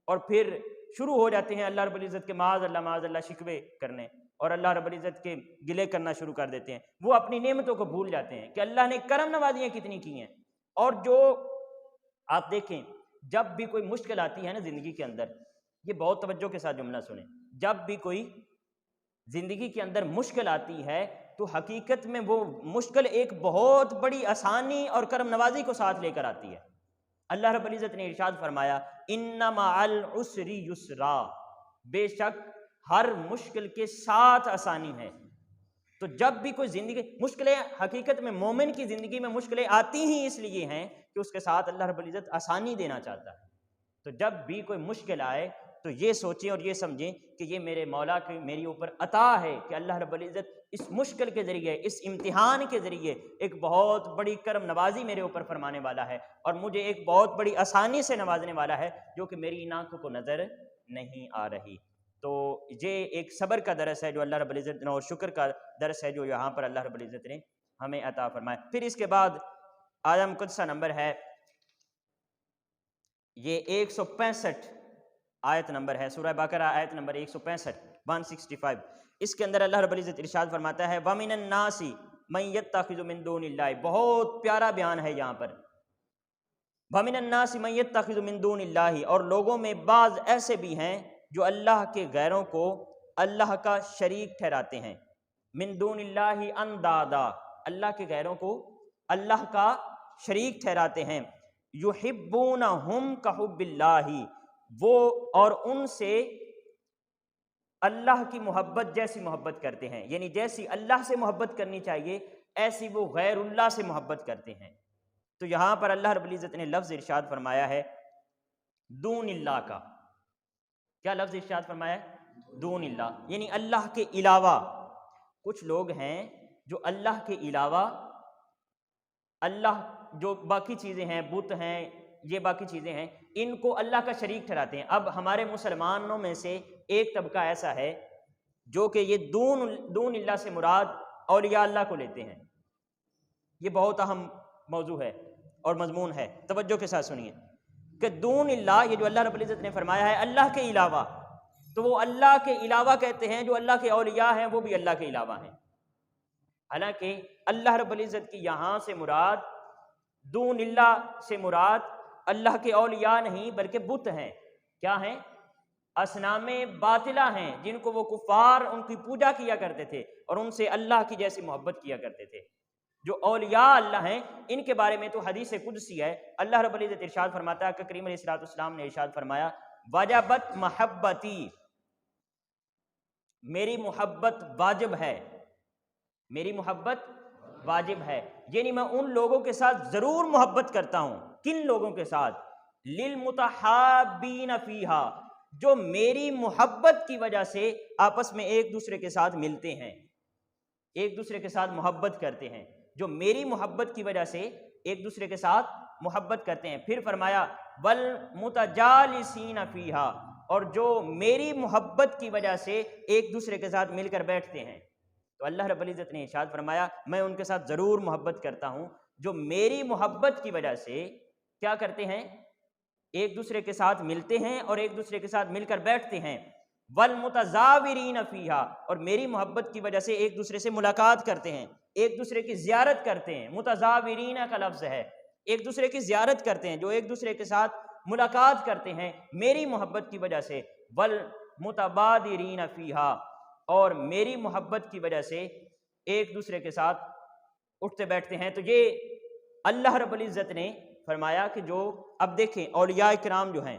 اور پھر شروع ہو جاتے ہیں اللہ رب العزت کے معاذ اللہ شکوے کرنے اور اللہ رب العزت کے گلے کرنا شروع کر دیتے ہیں۔ وہ اپنی نعمتوں کو بھول جاتے ہیں کہ اللہ نے کرم نوازیاں کتنی کی ہیں۔ اور جو آپ دیکھیں جب بھی کوئی مشکل آتی ہے نا زندگی کے اندر، یہ بہت توجہ کے ساتھ جملہ سنیں، جب بھی کوئی زندگی کے اندر مشکل آتی ہے تو حقیقت میں وہ مشکل ایک بہت بڑی آسانی اور کرم نوازی کو ساتھ لے کر آتی ہے۔ اللہ رب العزت نے ارشاد فرمایا ان مع العسر یسرا، بے شک ہر مشکل کے ساتھ آسانی ہے۔ تو جب بھی کوئی زندگی مشکلیں، حقیقت میں مومن کی زندگی میں مشکلیں آتی ہی اس لیے ہیں کہ اس کے ساتھ اللہ رب العزت آسانی دینا چاہتا ہے۔ تو جب بھی کوئی مشکل آئے تو یہ سوچیں اور یہ سمجھیں کہ یہ میرے مولا کی میری اوپر عطا ہے کہ اللہ رب العزت اس مشکل کے ذریعے، اس امتحان کے ذریعے ایک بہت بڑی کرم نوازی میرے اوپر فرمانے والا ہے اور مجھے ایک بہت بڑی آسانی سے نوازنے والا ہے جو کہ میری ان آنکھوں کو نظر نہیں آ رہی۔ تو یہ ایک صبر کا درس ہے جو اللہ رب العزت نے، اور شکر کا درس ہے جو یہاں پر اللہ رب العزت نے ہمیں عطا فرمایا۔ پھر اس کے بعد آیہ مقدسہ نمبر ہے یہ 165 آیت نمبر ہے، سورہ بقرہ آیت نمبر 165 165۔ اس کے اندر اللہ رب العزت ارشاد فرماتا ہے وَمِنَ النَّاسِ مَن يَتَّخِذُ مِن دُونِ اللَّهِ، بہت پیارا بیان ہے یہاں پر، وَمِنَ النَّاسِ مَن يَتَّخِذُ مِن دُونِ اللَّهِ، اور لوگوں میں بعض ایسے بھی ہیں جو اللہ کے غیروں کو اللہ کا شریک ٹھہراتے ہیں، من دون اللہ اندادا، اللہ کے غیروں کو اللہ کا شریک ٹھہراتے ہیں، یحبونہم کحب اللہ، وہ اور ان سے اللہ کی محبت جیسی محبت کرتے ہیں، یعنی جیسی اللہ سے محبت کرنی چاہیے ایسی وہ غیر اللہ سے محبت کرتے ہیں۔ تو یہاں پر اللہ رب العزت نے لفظ ارشاد فرمایا ہے دون اللہ کا، کیا لفظ ارشاد فرمایا ہے؟ دون اللہ، یعنی اللہ کے علاوہ۔ کچھ لوگ ہیں جو اللہ کے علاوہ، اللہ جو باقی چیزیں ہیں، بت ہیں، یہ باقی چیزیں ہیں، ان کو اللہ کا شریک ٹھہراتے ہیں۔ اب ہمارے مسلمانوں میں سے ایک طبقہ ایسا ہے جو کہ یہ دون اللہ سے مراد اولیاء اللہ کو لیتے ہیں۔ یہ بہت اہم موضوع ہے اور مضمون ہے، توجہ کے ساتھ سنیے کہ دون اللہ، یہ جو اللہ رب العزت نے فرمایا ہے اللہ کے علاوہ، تو وہ اللہ کے علاوہ کہتے ہیں جو اللہ کے اولیاء ہیں وہ بھی اللہ کے علاوہ ہیں۔ حالانکہ اللہ رب العزت کی یہاں سے مراد، دون اللہ سے مراد اللہ کے اولیاء نہیں بلکہ بت ہیں۔ کیا ہیں؟ اصنام باطلہ ہیں جن کو وہ کفار ان کی پوجا کیا کرتے تھے اور ان سے اللہ کی جیسی محبت کیا کرتے تھے۔ جو اولیاء اللہ ہیں ان کے بارے میں تو حدیث قدسی ہے، اللہ رب العزت ارشاد فرماتا ہے کہ کریم علیہ السلام نے ارشاد فرمایا وجبت محبتی، میری محبت واجب ہے، میری محبت واجب ہے، یعنی میں ان لوگوں کے ساتھ ضرور محبت کرتا ہوں۔ کن لوگوں کے ساتھ؟ للمتحابین فیہا، جو میری محبت کی وجہ سے آپس میں ایک دوسرے کے ساتھ ملتے ہیں، ایک دوسرے کے ساتھ محبت کرتے ہیں، جو میری محبت کی وجہ سے ایک دوسرے کے ساتھ محبت کرتے ہیں۔ پھر فرمایا والمتجالسین فیہا، اور جو میری محبت کی وجہ سے ایک دوسرے کے ساتھ مل کر بیٹھتے ہیں۔ تو اللہ رب العزت نے ارشاد فرمایا میں ان کے ساتھ ضرور محبت کرتا ہوں جو میری محبت کی وجہ سے کیا کرتے ہیں؟ ایک دوسرے کے ساتھ ملتے ہیں اور ایک دوسرے کے ساتھ مل کر بیٹھتے ہیں۔ والمتزاورین فیہا، اور میری محبت کی وجہ سے ایک دوسرے سے ملاقات کرتے ہیں، ایک دوسرے کی زیارت کرتے ہیں۔ متزاورین کا لفظ ہے، ایک دوسرے کی زیارت کرتے ہیں، جو ایک دوسرے کے ساتھ ملاقات کرتے ہیں میری محبت کی وجہ سے۔ والمتبادرین فیہا، اور میری محبت کی وجہ سے ایک دوسرے کے ساتھ اٹھتے بیٹھتے ہیں۔ تو یہ اللہ رب العزت نے فرمایا کہ جو اب دیکھیں اولیاء کرام جو ہیں،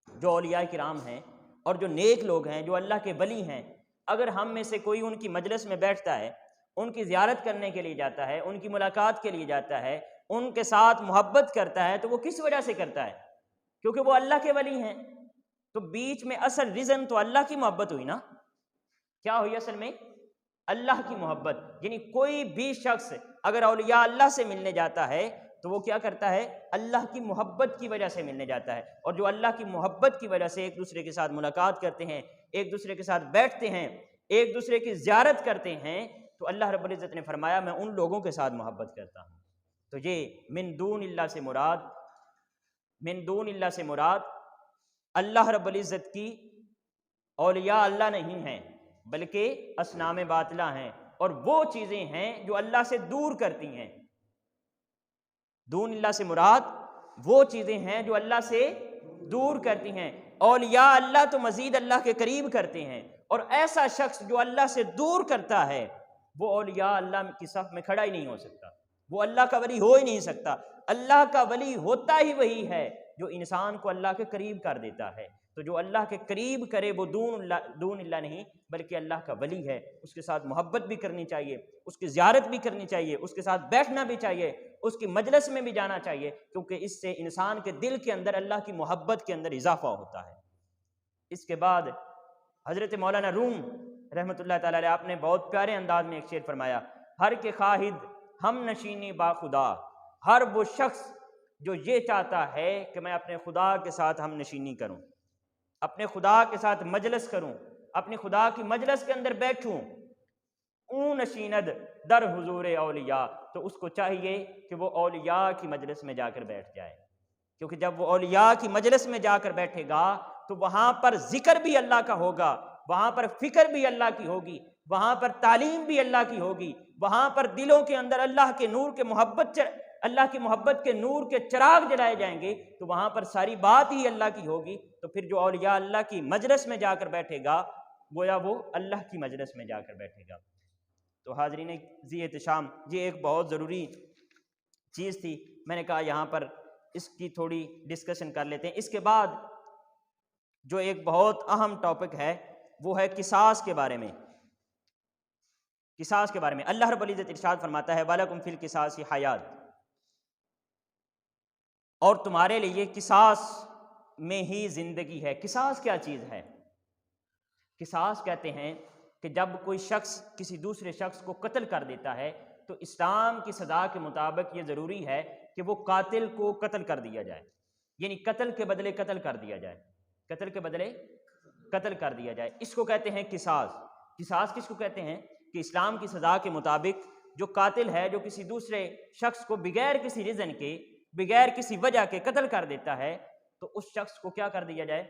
جو اولیاء کرام ہیں اور جو نیک لوگ ہیں، جو اللہ کے ولی ہیں، اگر ہم میں سے کوئی ان کی مجلس میں بیٹھتا ہے ان کی زیارت کرنے کے لیے جاتا ہے، ان کی ملاقات کے لیے جاتا ہے، ان کے ساتھ محبت کرتا ہے، تو وہ کس وجہ سے کرتا ہے؟ کیونکہ وہ اللہ کے ولی ہیں۔ تو بیچ میں اصل ریزن تو اللہ کی محبت ہوئی نا۔ کیا ہوئی اصل میں؟ اللہ کی محبت۔ یعنی کوئی بھی شخص اگر اولیاء اللہ سے ملنے جاتا ہے تو وہ کیا کرتا ہے؟ اللہ کی محبت کی وجہ سے ملنے جاتا ہے۔ اور جو اللہ کی محبت کی وجہ سے ایک دوسرے کے ساتھ ملاقات کرتے ہیں، ایک دوسرے کے ساتھ بیٹھتے ہیں، ایک دوسرے کی زیارت کرتے ہیں، تو اللہ رب العزت نے فرمایا میں ان لوگوں کے ساتھ محبت کرتا ہوں۔ تو یہ من دون اللہ سے مراد اللہ رب العزت کی اولیاء اللہ نہیں ہیں، بلکہ اصنام باطلہ ہیں، اور وہ چیزیں ہیں جو اللہ سے دور کرتی ہیں۔ دون اللہ سے مراد وہ چیزیں ہیں جو اللہ سے دور کرتی ہیں۔ اولیاء اللہ تو مزید اللہ کے قریب کرتے ہیں، اور ایسا شخص جو اللہ سے دور کرتا ہے وہ اولیاء اللہ کی صف میں کھڑا ہی نہیں ہو سکتا، وہ اللہ کا ولی ہو ہی نہیں سکتا۔ اللہ کا ولی ہوتا ہی وہی ہے جو انسان کو اللہ کے قریب کر دیتا ہے۔ تو جو اللہ کے قریب کرے وہ دون اللہ نہیں بلکہ اللہ کا ولی ہے۔ اس کے ساتھ محبت بھی کرنی چاہیے، اس کی زیارت بھی کرنی چاہیے، اس کے ساتھ بیٹھنا بھی چاہیے، اس کی مجلس میں بھی جانا چاہیے، کیونکہ اس سے انسان کے دل کے اندر اللہ کی محبت کے اندر اضافہ ہوتا ہے۔ اس کے بعد حضرت مولانا روم رحمۃ اللہ تعالی علیہ آپ نے بہت پیارے انداز میں ایک شعر فرمایا، ہر کے خواہد ہم نشینی با خدا، ہر وہ شخص جو یہ چاہتا ہے کہ میں اپنے خدا کے ساتھ ہم نشینی کروں، اپنے خدا کے ساتھ مجلس کروں، اپنے خدا کی مجلس کے اندر بیٹھوں، اون نشیند در حضور اولیاء، تو اس کو چاہیے کہ وہ اولیاء کی مجلس میں جا کر بیٹھ جائے، کیونکہ جب وہ اولیاء کی مجلس میں جا کر بیٹھے گا تو وہاں پر ذکر بھی اللہ کا ہوگا، وہاں پر فکر بھی اللہ کی ہوگی، وہاں پر تعلیم بھی اللہ کی ہوگی، وہاں پر دلوں کے اندر اللہ کے نور کے اللہ کی محبت کے نور کے چراغ جلائے جائیں گے، تو وہاں پر ساری بات ہی اللہ کی ہوگی۔ تو پھر جو اولیاء اللہ کی مجلس میں جا کر بیٹھے گا گویا وہ اللہ کی مجلس میں جا کر بیٹھے گا۔ تو حاضرین ذی احتشام، یہ ایک بہت ضروری چیز تھی، میں نے کہا یہاں پر اس کی تھوڑی ڈسکشن کر لیتے ہیں۔ اس کے بعد جو ایک بہت اہم ٹاپک ہے وہ ہے قصاص کے بارے میں۔ قصاص کے بارے میں اللہ رب العزت ارشاد فرماتا ہے وَلَكُمْ فِي الْقِصَاصِ حَيَاةٌ، اور تمہارے لیے قصاص میں ہی زندگی ہے۔ قصاص کیا چیز ہے؟ قصاص کہتے ہیں کہ جب کوئی شخص کسی دوسرے شخص کو قتل کر دیتا ہے تو اسلام کی سزا کے مطابق یہ ضروری ہے کہ وہ قاتل کو قتل کر دیا جائے، یعنی قتل کے بدلے قتل کر دیا جائے، قتل کے بدلے قتل کر دیا جائے۔ اس کو کہتے ہیں قصاص۔ قصاص کس کو کہتے ہیں؟ کہ اسلام کی سزا کے مطابق جو قاتل ہے جو کسی دوسرے شخص کو بغیر کسی ریزن کے، بغیر کسی وجہ کے قتل کر دیتا ہے تو اس شخص کو کیا کر دیا جائے؟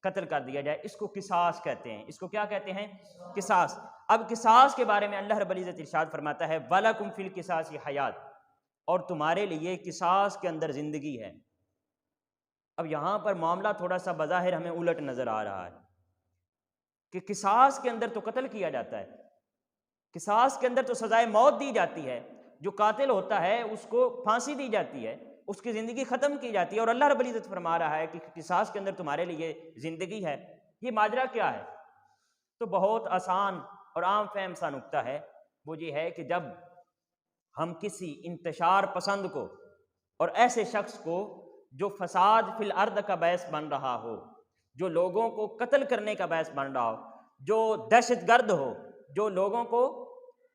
قتل کر دیا جائے۔ اس کو قصاص کہتے ہیں۔ اس کو کیا کہتے ہیں؟ قصاص۔ اب قصاص کے بارے میں اللہ رب العزت ارشاد فرماتا ہے وَلَكُمْ فِي الْقِصَاصِ حَيَاةٌ، اور تمہارے لیے قصاص کے اندر زندگی ہے۔ اب یہاں پر معاملہ تھوڑا سا بظاہر ہمیں الٹ نظر آ رہا ہے کہ قصاص کے اندر تو قتل کیا جاتا ہے، قصاص کے اندر تو سزائے موت دی جاتی ہے، جو قاتل ہوتا ہے اس کو پھانسی دی جاتی ہے، اس کی زندگی ختم کی جاتی ہے، اور اللہ رب العزت فرما رہا ہے کہ قصاص کے اندر تمہارے لیے زندگی ہے۔ یہ ماجرا کیا ہے؟ تو بہت آسان اور عام فہم سا نکتہ ہے، وہ یہ ہے کہ جب ہم کسی انتشار پسند کو اور ایسے شخص کو جو فساد فی الارض کا باعث بن رہا ہو، جو لوگوں کو قتل کرنے کا باعث بن رہا ہو، جو دہشت گرد ہو، جو لوگوں کو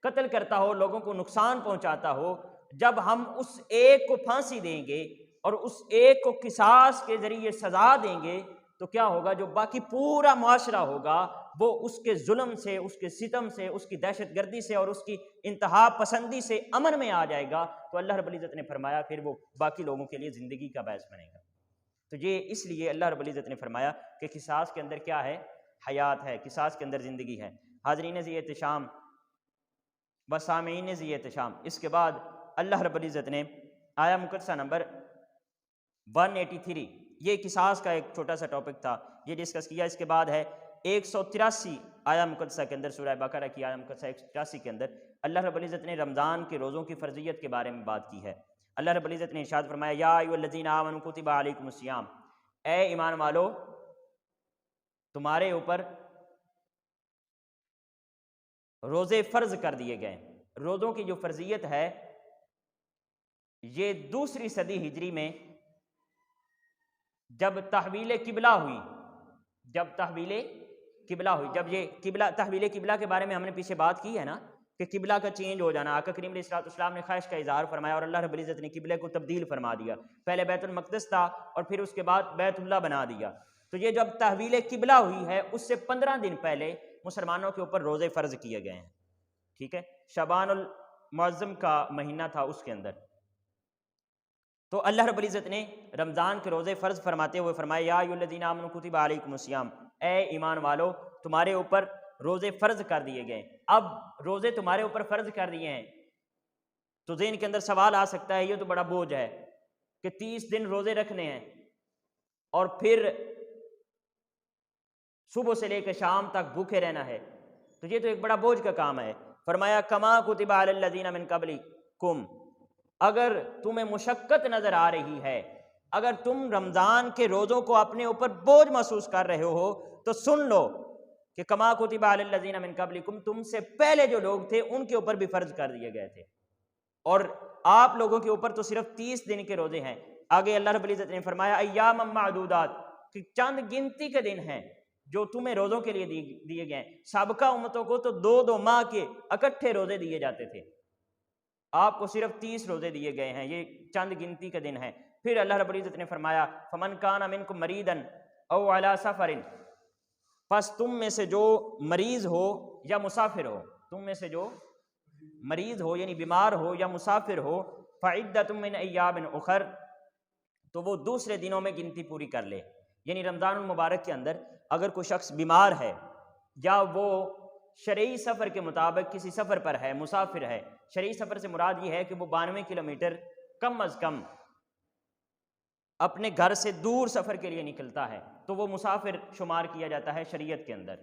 قتل کرتا ہو، لوگوں کو نقصان پہنچاتا ہو، جب ہم اس ایک کو پھانسی دیں گے اور اس ایک کو قصاص کے ذریعے سزا دیں گے تو کیا ہوگا؟ جو باقی پورا معاشرہ ہوگا وہ اس کے ظلم سے، اس کے ستم سے، اس کی دہشت گردی سے اور اس کی انتہا پسندی سے امن میں آ جائے گا۔ تو اللہ رب العزت نے فرمایا پھر وہ باقی لوگوں کے لیے زندگی کا باعث بنے گا۔ تو یہ اس لیے اللہ رب العزت نے فرمایا کہ قصاص کے اندر کیا ہے؟ حیات ہے، قصاص کے اندر زندگی ہے۔ حاضرین ذی احتشام و سامعین ذی احتشام، اس کے بعد اللہ رب العزت نے آیا مقدسہ نمبر 183، یہ قصاص کا ایک چھوٹا سا ٹاپک تھا، یہ ڈسکس کیا۔ اس کے بعد ہے 183 آیا مقدسہ کے اندر، سورہ بقرہ کی آیا مقدسہ 183 کے اندر اللہ رب العزت نے رمضان کے روزوں کی فرضیت کے بارے میں بات کی ہے۔ اللہ رب العزت نے ارشاد فرمایا یا ایھا الذین آمنوا کتب علیکم الصیام، اے ایمان والو تمہارے اوپر روزے فرض کر دیے گئے۔ روزوں کی جو فرضیت ہے یہ دوسری صدی ہجری میں جب تحویل قبلہ ہوئی، جب یہ تحویل قبلہ کے بارے میں ہم نے پیچھے بات کی ہے نا کہ قبلہ کا چینج ہو جانا، آقا کریم علیہ الصلوۃ والسلام نے خواہش کا اظہار فرمایا اور اللہ رب العزت نے قبلے کو تبدیل فرما دیا، پہلے بیت المقدس تھا اور پھر اس کے بعد بیت اللہ بنا دیا۔ تو یہ جب تحویل قبلہ ہوئی ہے اس سے 15 دن پہلے مسلمانوں کے اوپر روزے فرض کیے گئے ہیں، ٹھیک ہے، شعبان المعظم کا مہینہ تھا اس کے اندر۔ تو اللہ رب العزت نے رمضان کے روزے فرض فرماتے ہوئے فرمایا یا ایھا الذین آمنوا کتب علیکم الصیام، اے ایمان والو تمہارے اوپر روزے فرض کر دیے گئے۔ اب روزے تمہارے اوپر فرض کر دیے ہیں تو ذہن کے اندر سوال آ سکتا ہے یہ تو بڑا بوجھ ہے کہ 30 دن روزے رکھنے ہیں اور پھر صبح سے لے کے شام تک بھوکے رہنا ہے، تو یہ تو ایک بڑا بوجھ کا کام ہے۔ فرمایا کما کتب علی الذین من قبلکم، اگر تمہیں مشقت نظر آ رہی ہے، اگر تم رمضان کے روزوں کو اپنے اوپر بوجھ محسوس کر رہے ہو تو سن لو کہ کما کتب علی الذین من قبلکم، تم سے پہلے جو لوگ تھے ان کے اوپر بھی فرض کر دیے گئے تھے، اور آپ لوگوں کے اوپر تو صرف 30 دن کے روزے ہیں۔ آگے اللہ رب العزت نے فرمایا ایاما معدودات، کہ چند گنتی کے دن ہیں جو تمہیں روزوں کے لیے دیے گئے ہیں۔ سابقہ امتوں کو تو 2 ماہ کے اکٹھے روزے دیے جاتے تھے، آپ کو صرف 30 روزے دیے گئے ہیں، یہ چند گنتی کے دن ہیں۔ پھر اللہ رب العزت نے فرمایا فمن کان منکم مریضا او علی سفر، پس تم میں سے جو مریض ہو یا مسافر ہو، تم میں سے جو مریض ہو یعنی بیمار ہو یا مسافر ہو، فعدۃ من ایام اخر، تو وہ دوسرے دنوں میں گنتی پوری کر لے۔ یعنی رمضان المبارک کے اندر اگر کوئی شخص بیمار ہے یا وہ شرعی سفر کے مطابق کسی سفر پر ہے، مسافر ہے، شرعی سفر سے مراد یہ ہے کہ وہ 92 کلومیٹر کم از کم اپنے گھر سے دور سفر کے لیے نکلتا ہے، تو وہ مسافر شمار کیا جاتا ہے شریعت کے اندر۔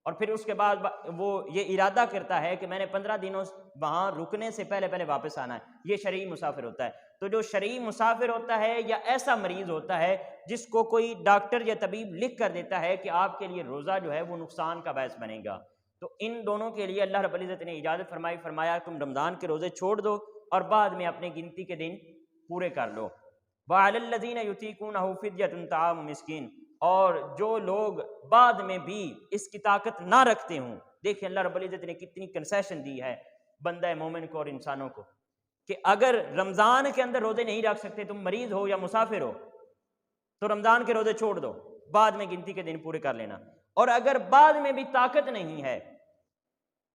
اور پھر اس کے بعد وہ یہ ارادہ کرتا ہے کہ میں نے 15 دنوں وہاں رکنے سے پہلے واپس آنا ہے، یہ شرعی مسافر ہوتا ہے۔ تو جو شرعی مسافر ہوتا ہے یا ایسا مریض ہوتا ہے جس کو کوئی ڈاکٹر یا طبیب لکھ کر دیتا ہے کہ آپ کے لیے روزہ جو ہے وہ نقصان کا باعث بنے گا، تو ان دونوں کے لیے اللہ رب العزت نے اجازت فرمایا تم رمضان کے روزے چھوڑ دو اور بعد میں اپنے گنتی کے دن پورے کر لو۔ وعلی الذین یطیقونہ فدیۃ طعام مسکین، اور جو لوگ بعد میں بھی اس کی طاقت نہ رکھتے ہوں، دیکھیں اللہ رب العزت نے کتنی کنسیشن دی ہے بندہ مومن کو اور انسانوں کو، کہ اگر رمضان کے اندر روزے نہیں رکھ سکتے، تم مریض ہو یا مسافر ہو، تو رمضان کے روزے چھوڑ دو، بعد میں گنتی کے دن پورے کر لینا۔ اور اگر بعد میں بھی طاقت نہیں ہے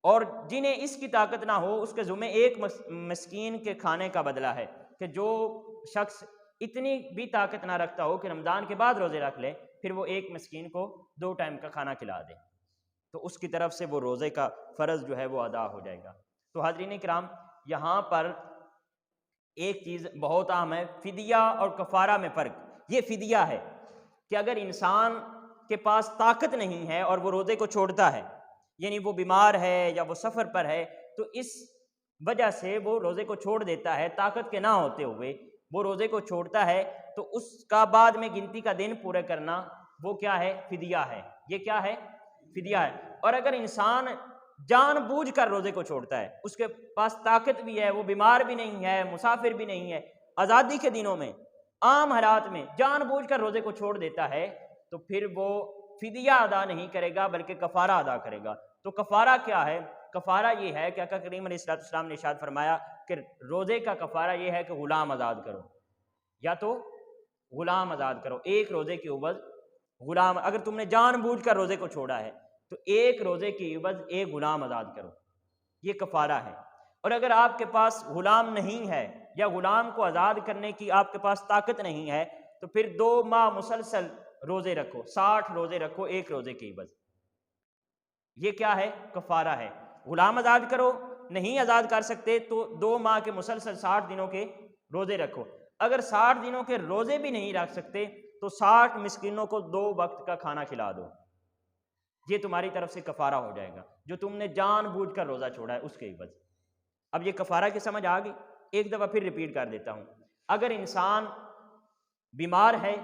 اور جنہیں اس کی طاقت نہ ہو، اس کے ذمہ ایک مسکین کے کھانے کا بدلہ ہے، کہ جو شخص اتنی بھی طاقت نہ رکھتا ہو کہ رمضان کے بعد روزے رکھ لے، پھر وہ ایک مسکین کو 2 ٹائم کا کھانا کھلا دے، تو اس کی طرف سے وہ روزے کا فرض جو ہے وہ ادا ہو جائے گا۔ تو حاضرین کرام، یہاں پر ایک چیز بہت اہم ہے، فدیہ اور کفارہ میں فرق۔ یہ فدیہ ہے کہ اگر انسان کے پاس طاقت نہیں ہے اور وہ روزے کو چھوڑتا ہے، یعنی وہ بیمار ہے یا وہ سفر پر ہے، تو اس وجہ سے وہ روزے کو چھوڑ دیتا ہے، طاقت کے نہ ہوتے ہوئے وہ روزے کو چھوڑتا ہے، تو اس کا بعد میں گنتی کا دن پورے کرنا وہ کیا ہے؟ فدیہ ہے۔ یہ کیا ہے؟ فدیہ ہے۔ اور اگر انسان جان بوجھ کر روزے کو چھوڑتا ہے، اس کے پاس طاقت بھی ہے، وہ بیمار بھی نہیں ہے، مسافر بھی نہیں ہے، آزادی کے دنوں میں عام حالات میں جان بوجھ کر روزے کو چھوڑ دیتا ہے، تو پھر وہ فدیہ ادا نہیں کرے گا بلکہ کفارہ ادا کرے گا۔ تو کفارہ کیا ہے؟ کفارہ یہ ہے کہ آقا کریم علیہ السلام نے ارشاد فرمایا کہ روزے کا کفارہ یہ ہے کہ غلام آزاد کرو، یا تو غلام آزاد کرو، ایک روزے کی عوض غلام، اگر تم نے جان بوجھ کر روزے کو چھوڑا ہے تو ایک روزے کی عوض ایک غلام آزاد کرو، یہ کفارہ ہے۔ اور اگر آپ کے پاس غلام نہیں ہے یا غلام کو آزاد کرنے کی آپ کے پاس طاقت نہیں ہے، تو پھر 2 ماہ مسلسل روزے رکھو، 60 روزے رکھو ایک روزے کی عوض، یہ کیا ہے؟ کفارہ ہے۔ غلام آزاد کرو، نہیں آزاد کر سکتے تو 2 ماہ کے مسلسل 60 دنوں کے روزے رکھو، اگر 60 دنوں کے روزے بھی نہیں رکھ سکتے تو 60 مسکینوں کو 2 وقت کا کھانا کھلا دو، یہ تمہاری طرف سے کفارہ ہو جائے گا، جو تم نے جان بوجھ کر روزہ چھوڑا ہے اس کے عوض۔ اب یہ کفارہ کی سمجھ آ گئی؟ ایک دفعہ پھر ریپیٹ کر دیتا ہوں۔ اگر انسان بیمار ہے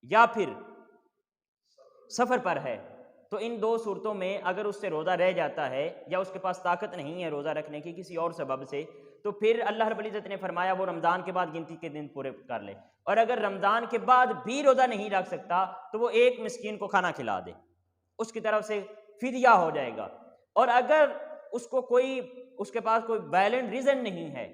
یا پھر سفر پر ہے تو ان دو صورتوں میں اگر اس سے روزہ رہ جاتا ہے یا اس کے پاس طاقت نہیں ہے روزہ رکھنے کی کسی اور سبب سے، تو پھر اللہ رب العزت نے فرمایا وہ رمضان کے بعد گنتی کے دن پورے کر لے، اور اگر رمضان کے بعد بھی روزہ نہیں رکھ سکتا تو وہ ایک مسکین کو کھانا کھلا دے، اس کی طرف سے فدیہ ہو جائے گا۔ اور اگر اس کے پاس کوئی ویلنٹ ریزن نہیں ہے،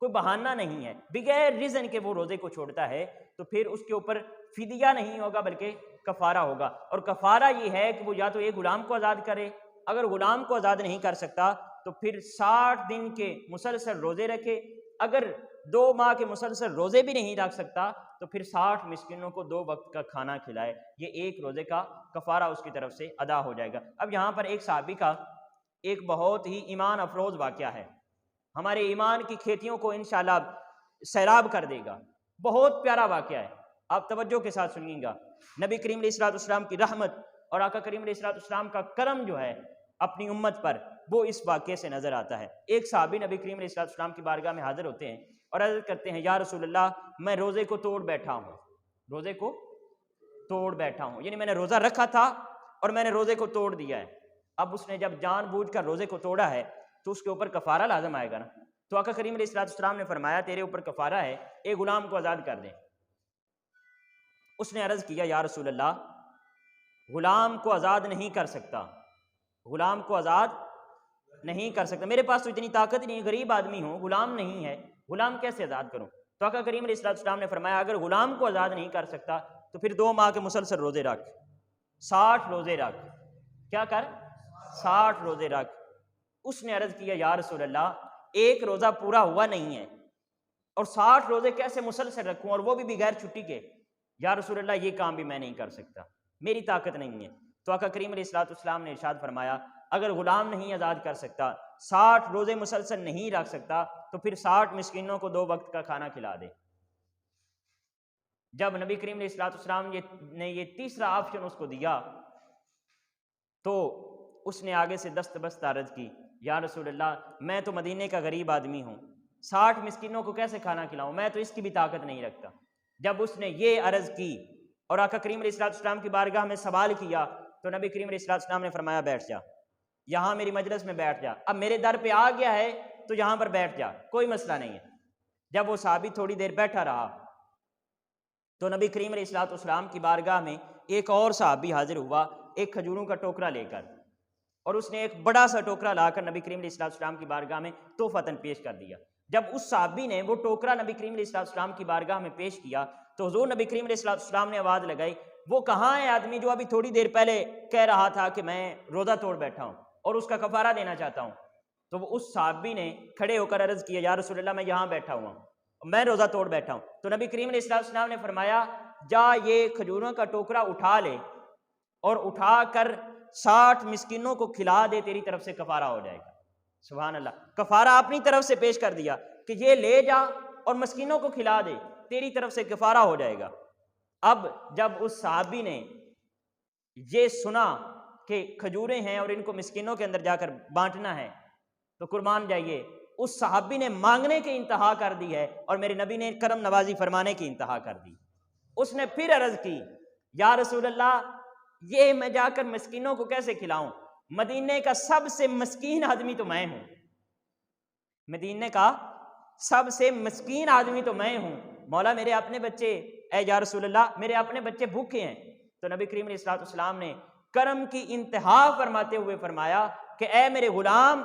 کوئی بہانہ نہیں ہے، بغیر ریزن کے وہ روزے کو چھوڑتا ہے، تو پھر اس کے اوپر فدیہ نہیں ہوگا بلکہ کفارہ ہوگا۔ اور کفارہ یہ ہے کہ وہ یا تو ایک غلام کو آزاد کرے، اگر غلام کو آزاد نہیں کر سکتا تو پھر 60 دن کے مسلسل روزے رکھے، اگر 2 ماہ کے مسلسل روزے بھی نہیں رکھ سکتا تو پھر 60 مسکینوں کو 2 وقت کا کھانا کھلائے، یہ ایک روزے کا کفارہ اس کی طرف سے ادا ہو جائے گا۔ اب یہاں پر ایک صحابی کا ایک بہت ہی ایمان افروز واقعہ ہے، ہمارے ایمان کی کھیتیوں کو انشاءاللہ سیراب کر دے گا، بہت پیارا واقعہ ہے، آپ توجہ کے ساتھ سنیے گا۔ نبی کریم علیہ الصلوۃ والسلام کی رحمت اور آقا کریم علیہ الصلوۃ والسلام کا کرم جو ہے اپنی امت پر، وہ اس واقعے سے نظر آتا ہے۔ ایک صحابی نبی کریم علیہ الصلوۃ والسلام کی بارگاہ میں حاضر ہوتے ہیں اور عرض کرتے ہیں یا رسول اللہ میں روزے کو توڑ بیٹھا ہوں، روزے کو توڑ بیٹھا ہوں، یعنی میں نے روزہ رکھا تھا اور میں نے روزے کو توڑ دیا ہے۔ اب اس نے جب جان بوجھ کر روزے کو توڑا ہے تو اس کے اوپر کفارہ لازم آئے گا نا، تو آقا کریم علیہ الصلوۃ والسلام نے فرمایا تیرے اوپر کفارہ ہے، ایک غلام کو آزاد کر دیں۔ اس نے عرض کیا یا رسول اللہ غلام کو آزاد نہیں کر سکتا، غلام کو آزاد نہیں کر سکتا، میرے پاس تو اتنی طاقت نہیں ہے، غریب آدمی ہوں، غلام نہیں ہے، غلام کیسے آزاد کروں؟ تو آقا کریم علیہ الصلوۃ والسلام نے فرمایا اگر غلام کو آزاد نہیں کر سکتا تو پھر 2 ماہ کے مسلسل روزے رکھ، 60 روزے رکھ، کیا کر 60 روزے رکھ۔ اس نے عرض کیا یا رسول اللہ ایک روزہ پورا ہوا نہیں ہے اور 60 روزے کیسے مسلسل رکھوں، اور وہ بھی بغیر چھٹی کے؟ یا رسول اللہ یہ کام بھی میں نہیں کر سکتا، میری طاقت نہیں ہے۔ تو آقا کریم علیہ الصلوۃ والسلام نے ارشاد فرمایا اگر غلام نہیں آزاد کر سکتا، 60 روزے مسلسل نہیں رکھ سکتا تو پھر 60 مسکینوں کو 2 وقت کا کھانا کھلا دے۔ جب نبی کریم علیہ الصلوۃ والسلام نے یہ تیسرا آپشن اس کو دیا تو اس نے آگے سے دست بست عرض کی یا رسول اللہ میں تو مدینے کا غریب آدمی ہوں، 60 مسکینوں کو کیسے کھانا کھلاؤں، میں تو اس کی بھی طاقت نہیں رکھتا۔ جب اس نے یہ عرض کی اور آقا کریم علیہ الصلوۃ والسلام کی بارگاہ میں سوال کیا تو نبی کریم علیہ الصلوۃ والسلام نے فرمایا بیٹھ جا، یہاں میری مجلس میں بیٹھ جا، اب میرے در پہ آ گیا ہے تو یہاں پر بیٹھ جا، کوئی مسئلہ نہیں ہے۔ جب وہ صحابی تھوڑی دیر بیٹھا رہا تو نبی کریم علیہ الصلوۃ والسلام کی بارگاہ میں ایک اور صحابی حاضر ہوا ایک کھجوروں کا ٹوکرا لے کر، اور اس نے ایک بڑا سا ٹوکرا لا کر نبی کریم علیہ الصلوۃ والسلام کی بارگاہ میں تحفتاً پیش کر دیا۔ جب اس صحابی نے وہ ٹوکرا نبی کریم علیہ الصلوۃ والسلام کی بارگاہ میں پیش کیا تو حضور نبی کریم علیہ الصلوۃ والسلام نے آواز لگائی وہ کہاں ہے آدمی جو ابھی تھوڑی دیر پہلے کہہ رہا تھا کہ میں روزہ توڑ بیٹھا ہوں اور اس کا کفارہ دینا چاہتا ہوں؟ تو وہ اس صحابی نے کھڑے ہو کر عرض کیا یا رسول اللہ میں یہاں بیٹھا ہوا ہوں، میں روزہ توڑ بیٹھا ہوں۔ تو نبی کریم علیہ الصلوۃ والسلام نے فرمایا جا یہ کھجوروں کا ٹوکرا اٹھا لے اور اٹھا کر 60 مسکینوں کو کھلا دے، تیری طرف سے کفارہ ہو جائے گا۔ سبحان اللہ، کفارہ اپنی طرف سے پیش کر دیا کہ یہ لے جا اور مسکینوں کو کھلا دے، تیری طرف سے کفارہ ہو جائے گا۔ اب جب اس صحابی نے یہ سنا کہ کھجوریں ہیں اور ان کو مسکینوں کے اندر جا کر بانٹنا ہے تو قربان جائیے اس صحابی نے مانگنے کی انتہا کر دی ہے اور میرے نبی نے کرم نوازی فرمانے کی انتہا کر دی۔ اس نے پھر عرض کی یا رسول اللہ یہ میں جا کر مسکینوں کو کیسے کھلاؤں، مدینے کا سب سے مسکین آدمی تو میں ہوں، مدینے کا سب سے مسکین آدمی تو میں ہوں، مولا میرے اپنے بچے، اے یا رسول اللہ میرے اپنے بچے بھوکے ہیں۔ تو نبی کریم علیہ الصلوۃ والسلام نے کرم کی انتہا فرماتے ہوئے فرمایا کہ اے میرے غلام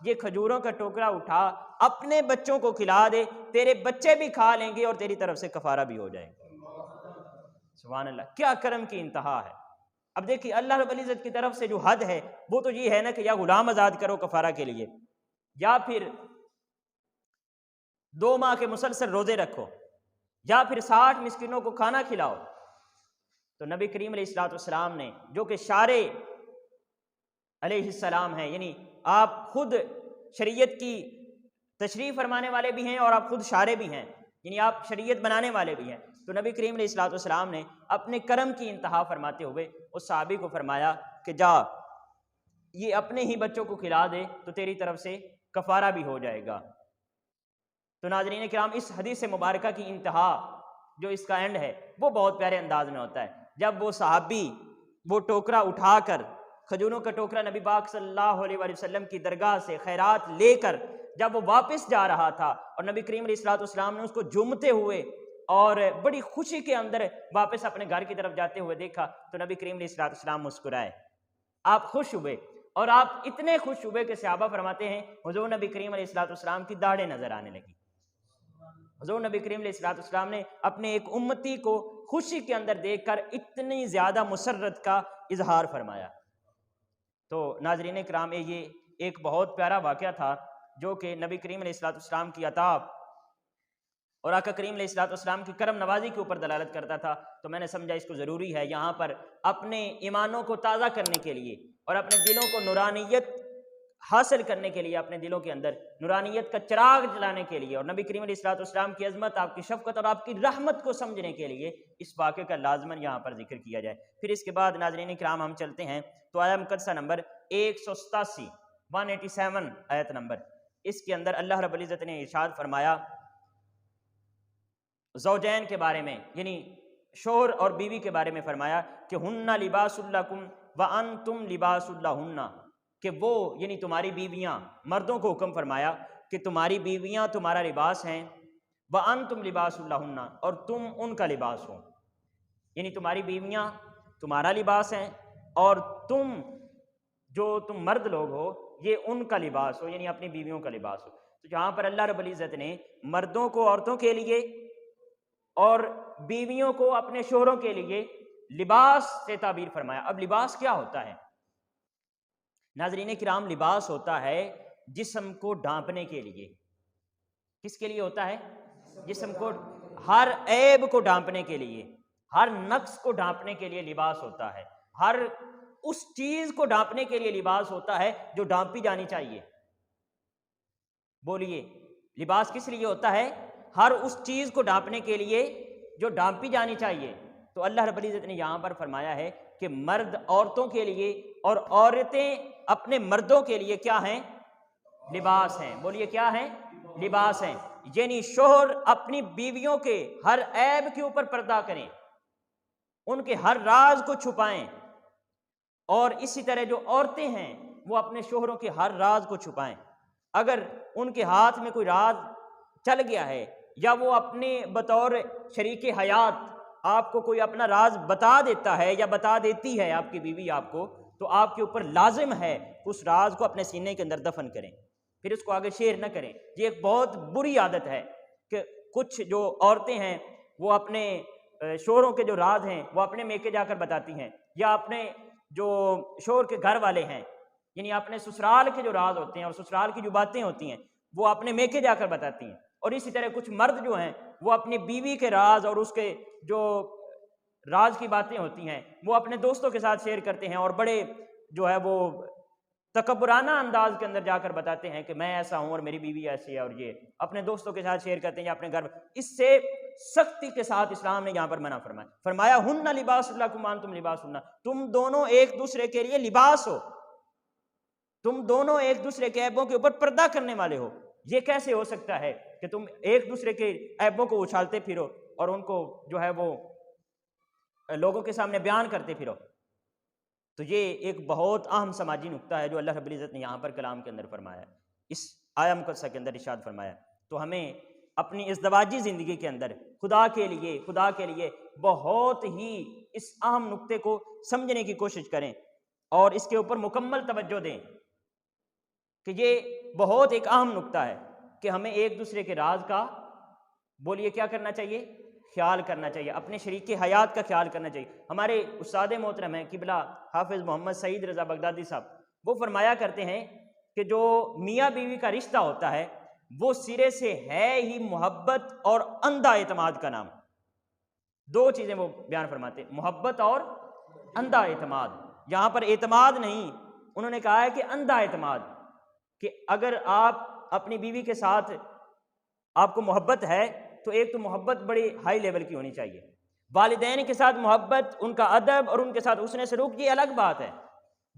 یہ کھجوروں کا ٹوکرا اٹھا اپنے بچوں کو کھلا دے، تیرے بچے بھی کھا لیں گے اور تیری طرف سے کفارہ بھی ہو جائے گا۔ سبحان اللہ، کیا کرم کی انتہا ہے۔ اب دیکھیے اللہ رب العزت کی طرف سے جو حد ہے وہ تو یہ ہے نا کہ یا غلام آزاد کرو کفارہ کے لیے، یا پھر 2 ماہ کے مسلسل روزے رکھو، یا پھر 60 مسکینوں کو کھانا کھلاؤ۔ تو نبی کریم علیہ الصلوۃ والسلام نے جو کہ شارع علیہ السلام ہیں، یعنی آپ خود شریعت کی تشریح فرمانے والے بھی ہیں اور آپ خود شارع بھی ہیں، یعنی آپ شریعت بنانے والے بھی ہیں، تو نبی کریم علیہ الصلوۃ والسلام نے اپنے کرم کی انتہا فرماتے ہوئے اس صحابی کو فرمایا کہ جا یہ اپنے ہی بچوں کو کھلا دے تو تیری طرف سے کفارہ بھی ہو جائے گا۔ تو ناظرین کرام اس حدیث مبارکہ کی انتہا جو اس کا اینڈ ہے وہ بہت پیارے انداز میں ہوتا ہے۔ جب وہ صحابی وہ ٹوکرا اٹھا کر کھجوروں کا ٹوکرا نبی پاک صلی اللہ علیہ وآلہ وسلم کی درگاہ سے خیرات لے کر جب وہ واپس جا رہا تھا اور نبی کریم علیہ الصلوۃ والسلام نے اس کو جھومتے ہوئے اور بڑی خوشی کے اندر واپس اپنے گھر کی طرف جاتے ہوئے دیکھا تو نبی کریم علیہ الصلوۃ والسلام مسکرائے، آپ خوش ہوئے، اور آپ اتنے خوش ہوئے کہ صحابہ فرماتے ہیں حضور نبی کریم علیہ الصلوۃ والسلام کی داڑھیں نظر آنے لگی۔ حضور نبی کریم علیہ الصلوۃ والسلام نے اپنے ایک امتی کو خوشی کے اندر دیکھ کر اتنی زیادہ مسرت کا اظہار فرمایا۔ تو ناظرین کرام، یہ ایک بہت پیارا واقعہ تھا جو کہ نبی کریم علیہ الصلوۃ والسلام کی عطا اور آقا کریم علیہ الصلوۃ والسلام کی کرم نوازی کے اوپر دلالت کرتا تھا۔ تو میں نے سمجھا اس کو ضروری ہے یہاں پر اپنے ایمانوں کو تازہ کرنے کے لیے اور اپنے دلوں کو نورانیت حاصل کرنے کے لیے، اپنے دلوں کے اندر نورانیت کا چراغ جلانے کے لیے اور نبی کریم علیہ الصلوۃ والسلام کی عظمت، آپ کی شفقت اور آپ کی رحمت کو سمجھنے کے لیے اس واقعے کا لازماً یہاں پر ذکر کیا جائے۔ پھر اس کے بعد ناظرین کرام ہم چلتے ہیں تو آیہ مقدسہ نمبر 187 187 آیت نمبر، اس کے اندر اللہ رب العزت نے ارشاد فرمایا زوجین کے بارے میں، یعنی شوہر اور بیوی کے بارے میں فرمایا کہ ہن لباس لکم وانتم لباس لہن، کہ وہ یعنی تمہاری بیویاں، مردوں کو حکم فرمایا کہ تمہاری بیویاں تمہارا لباس ہیں، وانتم لباس لہن، اور تم ان کا لباس ہو، یعنی تمہاری بیویاں تمہارا لباس ہیں اور تم مرد لوگ ہو یہ ان کا لباس ہو، یعنی اپنی بیویوں کا لباس ہو۔ تو جہاں پر اللہ رب العزت نے مردوں کو عورتوں کے لیے اور بیویوں کو اپنے شوہروں کے لیے لباس سے تعبیر فرمایا۔ اب لباس کیا ہوتا ہے ناظرین کرام؟ لباس ہوتا ہے جسم کو ڈھانپنے کے لیے۔ کس کے لیے ہوتا ہے؟ جسم کو، ہر عیب کو ڈھانپنے کے لیے، ہر نقص کو ڈھانپنے کے لیے لباس ہوتا ہے، ہر اس چیز کو ڈھانپنے کے لیے لباس ہوتا ہے جو ڈھانپی جانی چاہیے۔ بولیے لباس کس لیے ہوتا ہے؟ ہر اس چیز کو ڈھانپنے کے لیے جو ڈھانپی جانی چاہیے۔ تو اللہ رب العزت نے یہاں پر فرمایا ہے کہ مرد عورتوں کے لیے اور عورتیں اپنے مردوں کے لیے کیا ہیں؟ لباس ہیں۔ بولیے کیا ہیں؟ لباس ہیں۔ یعنی شوہر اپنی بیویوں کے ہر عیب کے اوپر پردہ کریں، ان کے ہر راز کو چھپائیں، اور اسی طرح جو عورتیں ہیں وہ اپنے شوہروں کے ہر راز کو چھپائیں۔ اگر ان کے ہاتھ میں کوئی راز چل گیا ہے یا وہ اپنے بطور شریک حیات آپ کو کوئی اپنا راز بتا دیتا ہے یا بتا دیتی ہے آپ کی بیوی آپ کو، تو آپ کے اوپر لازم ہے اس راز کو اپنے سینے کے اندر دفن کریں، پھر اس کو آگے شیئر نہ کریں۔ یہ ایک بہت بری عادت ہے کہ کچھ جو عورتیں ہیں وہ اپنے شوہروں کے جو راز ہیں وہ اپنے میکے جا کر بتاتی ہیں، یا اپنے جو شوہر کے گھر والے ہیں یعنی اپنے سسرال کے جو راز ہوتے ہیں اور سسرال کی جو باتیں ہوتی ہیں وہ اپنے میکے جا کر بتاتی ہیں۔ اور اسی طرح کچھ مرد جو ہیں وہ اپنی بیوی کے راز اور اس کے جو راز کی باتیں ہوتی ہیں وہ اپنے دوستوں کے ساتھ شیئر کرتے ہیں، اور بڑے جو ہے وہ تکبرانہ انداز کے اندر جا کر بتاتے ہیں کہ میں ایسا ہوں اور میری بیوی ایسی ہے، اور یہ اپنے دوستوں کے ساتھ شیئر کرتے ہیں یا اپنے گھر۔ اس سے سختی کے ساتھ اسلام نے یہاں پر منع فرمایا ہن لباس لکم وانتم لباس لہن، تم دونوں ایک دوسرے کے لیے لباس ہو، تم دونوں ایک دوسرے کے عیبوں کے اوپر پردہ کرنے والے ہو۔ یہ کیسے ہو سکتا ہے کہ تم ایک دوسرے کے عیبوں کو اچھالتے پھرو اور ان کو جو ہے وہ لوگوں کے سامنے بیان کرتے پھرو؟ تو یہ ایک بہت اہم سماجی نکتہ ہے جو اللہ رب العزت نے یہاں پر کلام کے اندر فرمایا ہے، اس آیہ مقدسہ کے اندر ارشاد فرمایا۔ تو ہمیں اپنی ازدواجی زندگی کے اندر خدا کے لیے بہت ہی اس اہم نکتے کو سمجھنے کی کوشش کریں اور اس کے اوپر مکمل توجہ دیں کہ یہ بہت ایک اہم نکتہ ہے کہ ہمیں ایک دوسرے کے راز کا، بولیے کیا کرنا چاہیے؟ خیال کرنا چاہیے، اپنے شریک حیات کا خیال کرنا چاہیے۔ ہمارے استاد محترم ہیں قبلہ حافظ محمد سعید رضا بغدادی صاحب، وہ فرمایا کرتے ہیں کہ جو میاں بیوی کا رشتہ ہوتا ہے وہ سرے سے ہے ہی محبت اور اندھا اعتماد کا نام۔ دو چیزیں وہ بیان فرماتے ہیں، محبت اور اندھا اعتماد۔ یہاں پر اعتماد نہیں، انہوں نے کہا ہے کہ اندھا اعتماد، کہ اگر آپ اپنی بیوی کے ساتھ آپ کو محبت ہے تو ایک تو محبت بڑی ہائی لیول کی ہونی چاہیے، والدین کے ساتھ محبت، ان کا ادب اور ان کے ساتھ حسن سلوک یہ الگ بات ہے،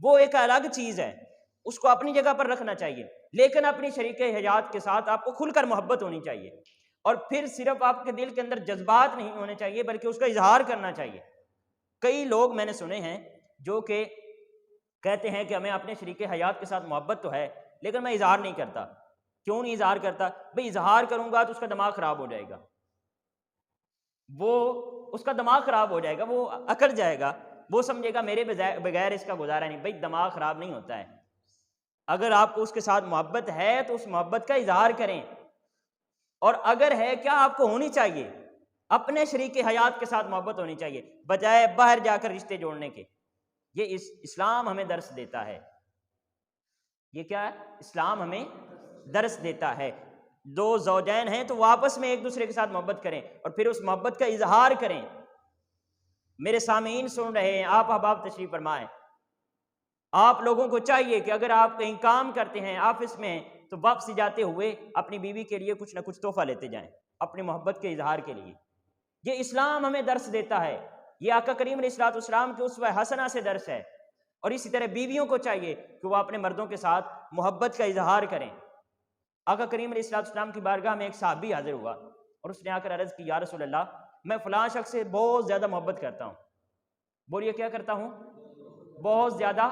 وہ ایک الگ چیز ہے، اس کو اپنی جگہ پر رکھنا چاہیے، لیکن اپنی شریک حیات کے ساتھ آپ کو کھل کر محبت ہونی چاہیے، اور پھر صرف آپ کے دل کے اندر جذبات نہیں ہونے چاہیے بلکہ اس کا اظہار کرنا چاہیے۔ کئی لوگ میں نے سنے ہیں جو کہ کہتے ہیں کہ ہمیں اپنے شریک حیات کے ساتھ محبت تو ہے لیکن میں اظہار نہیں کرتا. کیوں نہیں اظہار کرتا؟ بھئی اظہار کروں گا تو اس کا دماغ خراب ہو جائے گا، وہ اس کا دماغ خراب ہو جائے گا، وہ اکڑ جائے گا، وہ سمجھے گا میرے بغیر اس کا گزارا نہیں. بھئی دماغ خراب نہیں ہوتا ہے. اگر آپ کو اس کے ساتھ محبت ہے تو اس محبت کا اظہار کریں، اور اگر ہے کیا آپ کو ہونی چاہیے اپنے شریک حیات کے ساتھ محبت ہونی چاہیے بجائے باہر جا کر رشتے جوڑنے کے. یہ اسلام ہمیں درس دیتا ہے. یہ کیا ہے؟ اسلام ہمیں درس دیتا ہے. دو زوجین ہیں تو وہ آپس میں ایک دوسرے کے ساتھ محبت کریں اور پھر اس محبت کا اظہار کریں. میرے سامعین سن رہے ہیں، آپ احباب تشریف فرمائیں. آپ لوگوں کو چاہیے کہ اگر آپ کہیں کام کرتے ہیں آفس میں تو واپسی جاتے ہوئے اپنی بیوی کے لیے کچھ نہ کچھ تحفہ لیتے جائیں اپنی محبت کے اظہار کے لیے. یہ اسلام ہمیں درس دیتا ہے. یہ آقا کریم علیہ الصلوۃ والسلام کے اسوہ حسنہ سے درس ہے. اور اسی طرح بیویوں کو چاہیے کہ وہ اپنے مردوں کے ساتھ محبت کا اظہار کریں. آقا کریم علیہ الصلوۃ والسلام کی بارگاہ میں ایک صحابی حاضر ہوا اور اس نے آ کر عرض کی، یا رسول اللہ میں فلاں شخص سے بہت زیادہ محبت کرتا ہوں. بولیے کیا کرتا ہوں؟ بہت زیادہ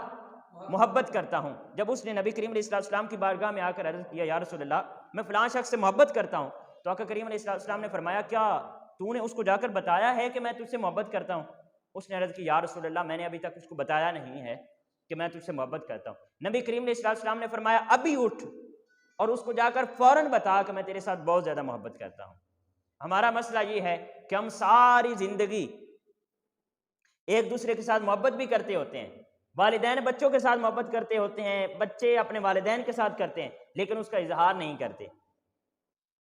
محبت کرتا ہوں. جب اس نے نبی کریم علیہ الصلوۃ والسلام کی بارگاہ میں آ کر عرض کیا، یا رسول اللہ میں فلاں شخص سے محبت کرتا ہوں، تو آقا کریم علیہ الصلوۃ والسلام نے فرمایا، کیا تو نے اس کو جا کر بتایا ہے کہ میں تجھ سے محبت کرتا ہوں؟ اس نے عرض کی، یا رسول اللہ میں نے ابھی تک اس کو بتایا نہیں ہے کہ میں تجھ سے محبت کرتا ہوں. نبی کریم علیہ الصلوۃ والسلام نے فرمایا، ابھی اٹھ اور اس کو جا کر فوراً بتا کہ میں تیرے ساتھ بہت زیادہ محبت کرتا ہوں. ہمارا مسئلہ یہ ہے کہ ہم ساری زندگی ایک دوسرے کے ساتھ محبت بھی کرتے ہوتے ہیں، والدین بچوں کے ساتھ محبت کرتے ہوتے ہیں، بچے اپنے والدین کے ساتھ کرتے ہیں، لیکن اس کا اظہار نہیں کرتے،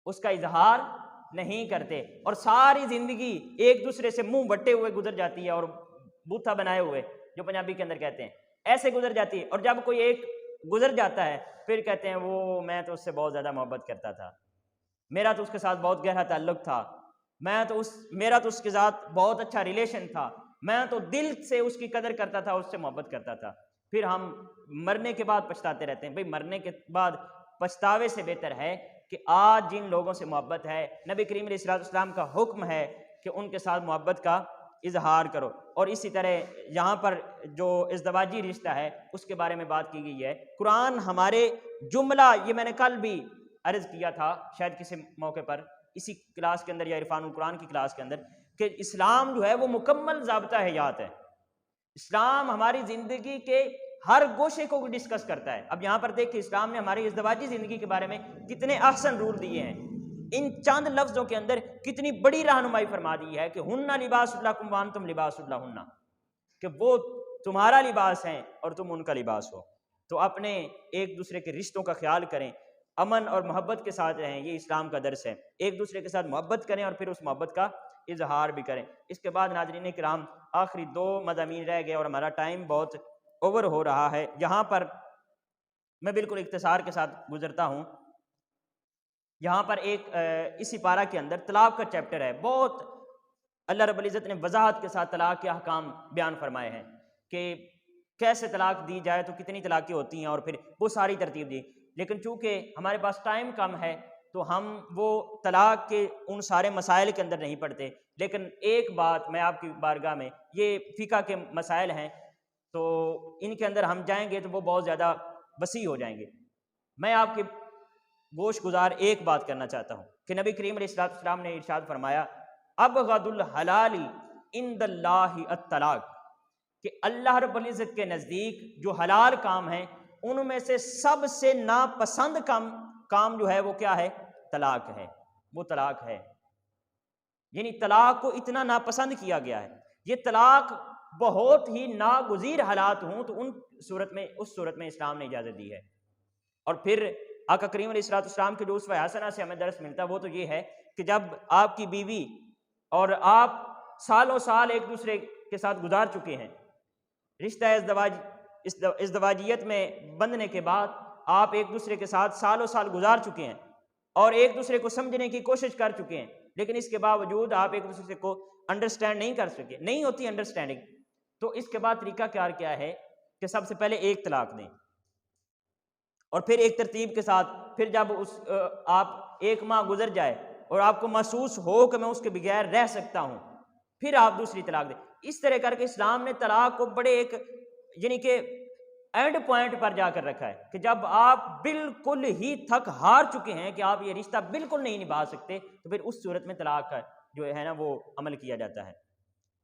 اس کا اظہار نہیں کرتے. اور ساری زندگی ایک دوسرے سے منہ بٹے ہوئے گزر جاتی ہے، اور بوتھا بنائے ہوئے جو پنجابی کے اندر کہتے ہیں ایسے گزر جاتی ہے. اور جب کوئی ایک گزر جاتا ہے پھر کہتے ہیں وہ میں تو اس سے بہت زیادہ محبت کرتا تھا، میرا تو اس کے ساتھ بہت گہرا تعلق تھا، میرا تو اس کے ساتھ بہت اچھا ریلیشن تھا، میں تو دل سے اس کی قدر کرتا تھا، اس سے محبت کرتا تھا. پھر ہم مرنے کے بعد پچھتاتے رہتے ہیں. بھئی مرنے کے بعد پچھتاوے سے بہتر ہے کہ آج جن لوگوں سے محبت ہے، نبی کریم علیہ الصلوۃ والسلام کا حکم ہے کہ ان کے ساتھ محبت کا اظہار کرو. اور اسی طرح یہاں پر جو ازدواجی رشتہ ہے اس کے بارے میں بات کی گئی ہے. قرآن ہمارے جملہ، یہ میں نے کل بھی عرض کیا تھا شاید کسی موقع پر اسی کلاس کے اندر یا عرفان القرآن کی کلاس کے اندر، کہ اسلام جو ہے وہ مکمل ضابطہ حیات ہے. اسلام ہماری زندگی کے ہر گوشے کو ڈسکس کرتا ہے. اب یہاں پر دیکھ کہ اسلام نے ہماری ازدواجی زندگی کے بارے میں کتنے احسن رول دیے ہیں، ان چند لفظوں کے اندر کتنی بڑی رہنمائی فرما دی ہے کہ ہن لباس لکم وانتم لباس لہن، کہ وہ تمہارا لباس ہیں اور تم ان کا لباس ہو. تو اپنے ایک دوسرے کے رشتوں کا خیال کریں، امن اور محبت کے ساتھ رہیں، یہ اسلام کا درس ہے. ایک دوسرے کے ساتھ محبت کریں اور پھر اس محبت کا اظہار بھی کریں. اس کے بعد ناظرین کرام آخری 2 مضامین رہ گئے اور ہمارا ٹائم بہت اوور ہو رہا ہے. یہاں پر میں بالکل اختصار کے ساتھ گزرتا ہوں. یہاں پر ایک اسی پارہ کے اندر طلاق کا چیپٹر ہے. بہت اللہ رب العزت نے وضاحت کے ساتھ طلاق کے احکام بیان فرمائے ہیں کہ کیسے طلاق دی جائے تو کتنی طلاقیں ہوتی ہیں اور پھر وہ ساری ترتیب دی. لیکن چونکہ ہمارے پاس ٹائم کم ہے تو ہم وہ طلاق کے ان سارے مسائل کے اندر نہیں پڑھتے. لیکن ایک بات میں آپ کی بارگاہ میں، یہ فقہ کے مسائل ہیں تو ان کے اندر ہم جائیں گے تو وہ بہت زیادہ وسیع ہو جائیں گے. میں آپ کے گوش گزار ایک بات کرنا چاہتا ہوں کہ نبی کریم علیہ الصلوۃ والسلام نے ارشاد فرمایا، ابغض الحلال عند اللہ الطلاق، کہ اللہ رب العزت کے نزدیک جو حلال کام ہیں ان میں سے سب سے ناپسند کام جو ہے وہ کیا ہے؟ طلاق ہے. وہ طلاق ہے، یعنی طلاق کو اتنا ناپسند کیا گیا ہے. یہ طلاق بہت ہی ناگزیر حالات ہوں تو اس صورت میں اسلام نے اجازت دی ہے. اور پھر آقا کریم علیہ الصلوۃ والسلام کے جو اسوہ حسنہ سے ہمیں درس ملتا ہے وہ تو یہ ہے کہ جب آپ کی بیوی اور آپ سالوں سال ایک دوسرے کے ساتھ گزار چکے ہیں، رشتہ ازدواجیت میں بندھنے کے بعد آپ ایک دوسرے کے ساتھ سالوں سال گزار چکے ہیں اور ایک دوسرے کو سمجھنے کی کوشش کر چکے ہیں، لیکن اس کے باوجود آپ ایک دوسرے کو انڈرسٹینڈ نہیں کر سکے، نہیں ہوتی انڈرسٹینڈنگ، تو اس کے بعد طریقہ کار کیا ہے کہ سب سے پہلے ایک طلاق دیں اور پھر ایک ترتیب کے ساتھ پھر جب آپ 1 ماہ گزر جائے اور آپ کو محسوس ہو کہ میں اس کے بغیر رہ سکتا ہوں، پھر آپ دوسری طلاق دیں. اس طرح کر کے اسلام نے طلاق کو بڑے ایک یعنی کہ اینڈ پوائنٹ پر جا کر رکھا ہے کہ جب آپ بالکل ہی تھک ہار چکے ہیں کہ آپ یہ رشتہ بالکل نہیں نبھا سکتے، تو پھر اس صورت میں طلاق کا جو ہے نا وہ عمل کیا جاتا ہے۔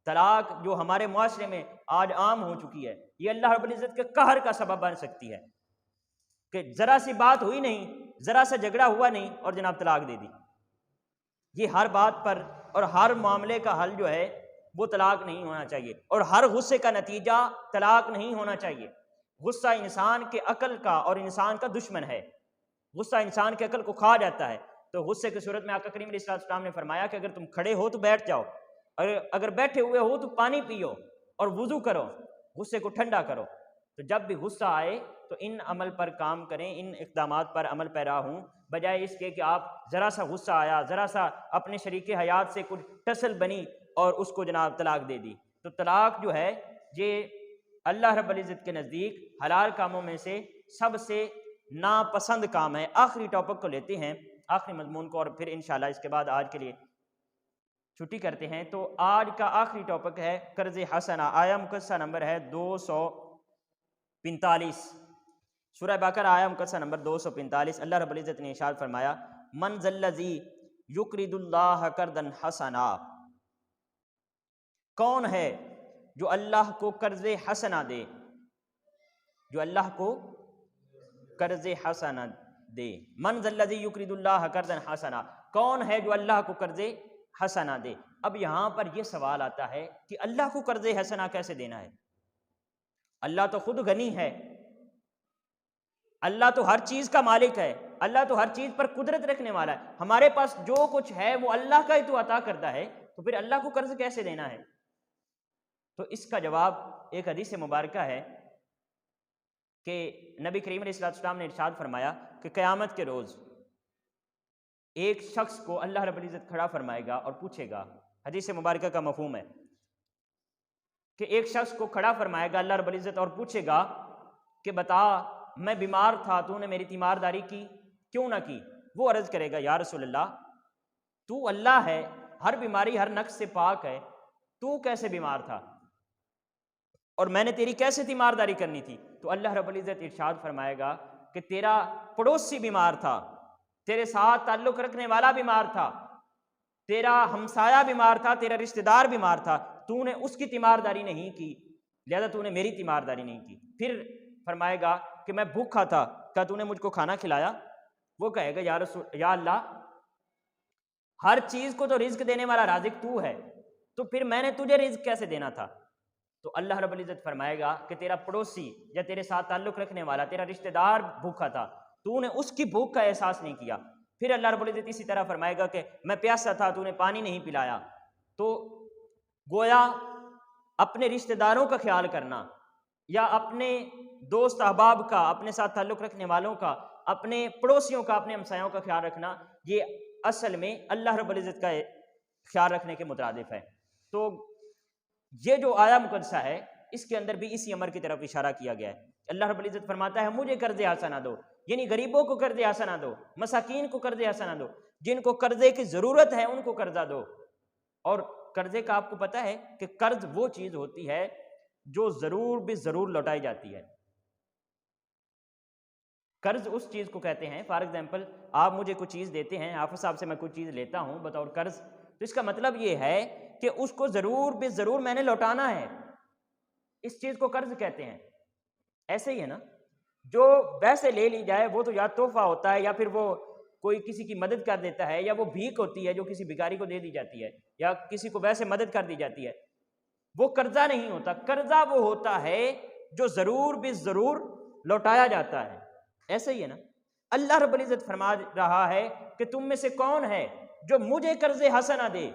طلاق جو ہمارے معاشرے میں آج عام ہو چکی ہے، یہ اللہ رب العزت کے قہر کا سبب بن سکتی ہے کہ ذرا سی بات ہوئی نہیں، ذرا سا جھگڑا ہوا نہیں اور جناب طلاق دے دی۔ یہ ہر بات پر اور ہر معاملے کا حل جو ہے وہ طلاق نہیں ہونا چاہیے، اور ہر غصے کا نتیجہ طلاق نہیں ہونا چاہیے۔ غصہ انسان کے عقل کا اور انسان کا دشمن ہے، غصہ انسان کے عقل کو کھا جاتا ہے۔ تو غصے کی صورت میں آقا کریم علیہ السلام نے فرمایا کہ اگر تم کھڑے ہو تو بیٹھ جاؤ، اگر بیٹھے ہوئے ہو تو پانی پیو اور وضو کرو، غصے کو ٹھنڈا کرو۔ تو جب بھی غصہ آئے تو ان عمل پر کام کریں، ان اقدامات پر عمل پیرا ہوں، بجائے اس کے کہ آپ ذرا سا غصہ آیا، ذرا سا اپنے شریک حیات سے کچھ ٹسل بنی اور اس کو جناب طلاق دے دی۔ تو طلاق جو ہے یہ اللہ رب العزت کے نزدیک حلال کاموں میں سے سب سے ناپسند کام ہے۔ آخری ٹاپک کو لیتے ہیں، آخری مضمون کو، اور پھر انشاءاللہ اس کے بعد آج کے لیے چھٹی کرتے ہیں۔ تو آج کا آخری ٹاپک ہے قرض حسنہ۔ آیہ مقدسہ نمبر ہے 245، سورہ بقرہ آیہ مقدسہ نمبر 245۔ اللہ رب العزت نے ارشاد فرمایا من ذا الذی یقرض اللہ قرضا حسنا، کون ہے جو اللہ کو قرض حسنہ دے، جو اللہ کو قرض حسنہ دے۔ من ذا الذی یقرض اللہ قرضا حسنا، کون ہے جو اللہ کو قرض حسنہ دے۔ اب یہاں پر یہ سوال آتا ہے کہ اللہ کو قرض حسنہ کیسے دینا ہے؟ اللہ تو خود غنی ہے، اللہ تو ہر چیز کا مالک ہے، اللہ تو ہر چیز پر قدرت رکھنے والا ہے، ہمارے پاس جو کچھ ہے وہ اللہ کا ہی تو عطا کرتا ہے، تو پھر اللہ کو قرض کیسے دینا ہے؟ تو اس کا جواب ایک حدیث مبارکہ ہے کہ نبی کریم علیہ السلام نے ارشاد فرمایا کہ قیامت کے روز ایک شخص کو اللہ رب العزت کھڑا فرمائے گا اور پوچھے گا، حدیث مبارکہ کا مفہوم ہے کہ ایک شخص کو کھڑا فرمائے گا اللہ رب العزت اور پوچھے گا کہ بتا میں بیمار تھا، تو نے میری تیمارداری کی کیوں نہ کی؟ وہ عرض کرے گا یا رسول اللہ تو اللہ ہے، ہر بیماری ہر نقص سے پاک ہے، تو کیسے بیمار تھا اور میں نے تیری کیسے تیمارداری کرنی تھی؟ تو اللہ رب العزت ارشاد فرمائے گا کہ تیرا پڑوسی بیمار تھا، تیرے ساتھ تعلق رکھنے والا بیمار تھا، تیرا ہمسایہ بیمار تھا، تیرا رشتہ دار بیمار تھا، تو نے اس کی تیمارداری نہیں کی، لہذا تو نے میری تیمارداری نہیں کی۔ پھر فرمائے گا کہ میں بھوکا تھا، کیا تو نے مجھ کو کھانا کھلایا؟ وہ کہے گا یا اللہ ہر چیز کو تو رزق دینے والا رازق تو ہے، تو پھر میں نے تجھے رزق کیسے دینا تھا؟ تو اللہ رب العزت فرمائے گا کہ تیرا پڑوسی یا تیرے ساتھ تعلق رکھنے والا تیرا رشتہ دار بھوکا تھا، تو نے اس کی بھوک کا احساس نہیں کیا۔ پھر اللہ رب العزت اسی طرح فرمائے گا کہ میں پیاسا تھا، تو نے پانی نہیں پلایا۔ تو گویا اپنے رشتہ داروں کا خیال کرنا یا اپنے دوست احباب کا، اپنے ساتھ تعلق رکھنے والوں کا، اپنے پڑوسیوں کا، اپنے ہمسایوں کا خیال رکھنا، یہ اصل میں اللہ رب العزت کا خیال رکھنے کے مترادف ہے۔ تو یہ جو آیہ مقدسہ ہے اس کے اندر بھی اسی امر کی طرف اشارہ کیا گیا ہے۔ اللہ رب العزت فرماتا ہے مجھے قرض حسنہ دو، یعنی غریبوں کو قرض حسنہ دو، مساکین کو قرض حسنہ دو، جن کو قرضے کی ضرورت ہے ان کو قرضہ دو۔ اور قرضے کا آپ کو پتہ ہے کہ قرض وہ چیز ہوتی ہے جو ضرور بھی ضرور لوٹائی جاتی ہے۔ قرض اس چیز کو کہتے ہیں، فار ایگزامپل آپ مجھے کوئی چیز دیتے ہیں، حافظ صاحب سے میں کوئی چیز لیتا ہوں بطور قرض، تو اس کا مطلب یہ ہے کہ اس کو ضرور بھی ضرور میں نے لوٹانا ہے، اس چیز کو قرض کہتے ہیں۔ ایسے ہی ہے نا، جو ویسے لے لی جائے وہ تو یا تحفہ ہوتا ہے یا پھر وہ کوئی کسی کی مدد کر دیتا ہے، یا وہ بھیک ہوتی ہے جو کسی بھکاری کو دے دی جاتی ہے، یا کسی کو ویسے مدد کر دی جاتی ہے، وہ قرضہ نہیں ہوتا۔ قرضہ وہ ہوتا ہے جو ضرور بھی ضرور لوٹایا جاتا ہے۔ ایسے ہی ہے نا، اللہ رب العزت فرما رہا ہے کہ تم میں سے کون ہے جو مجھے قرض حسنہ دے۔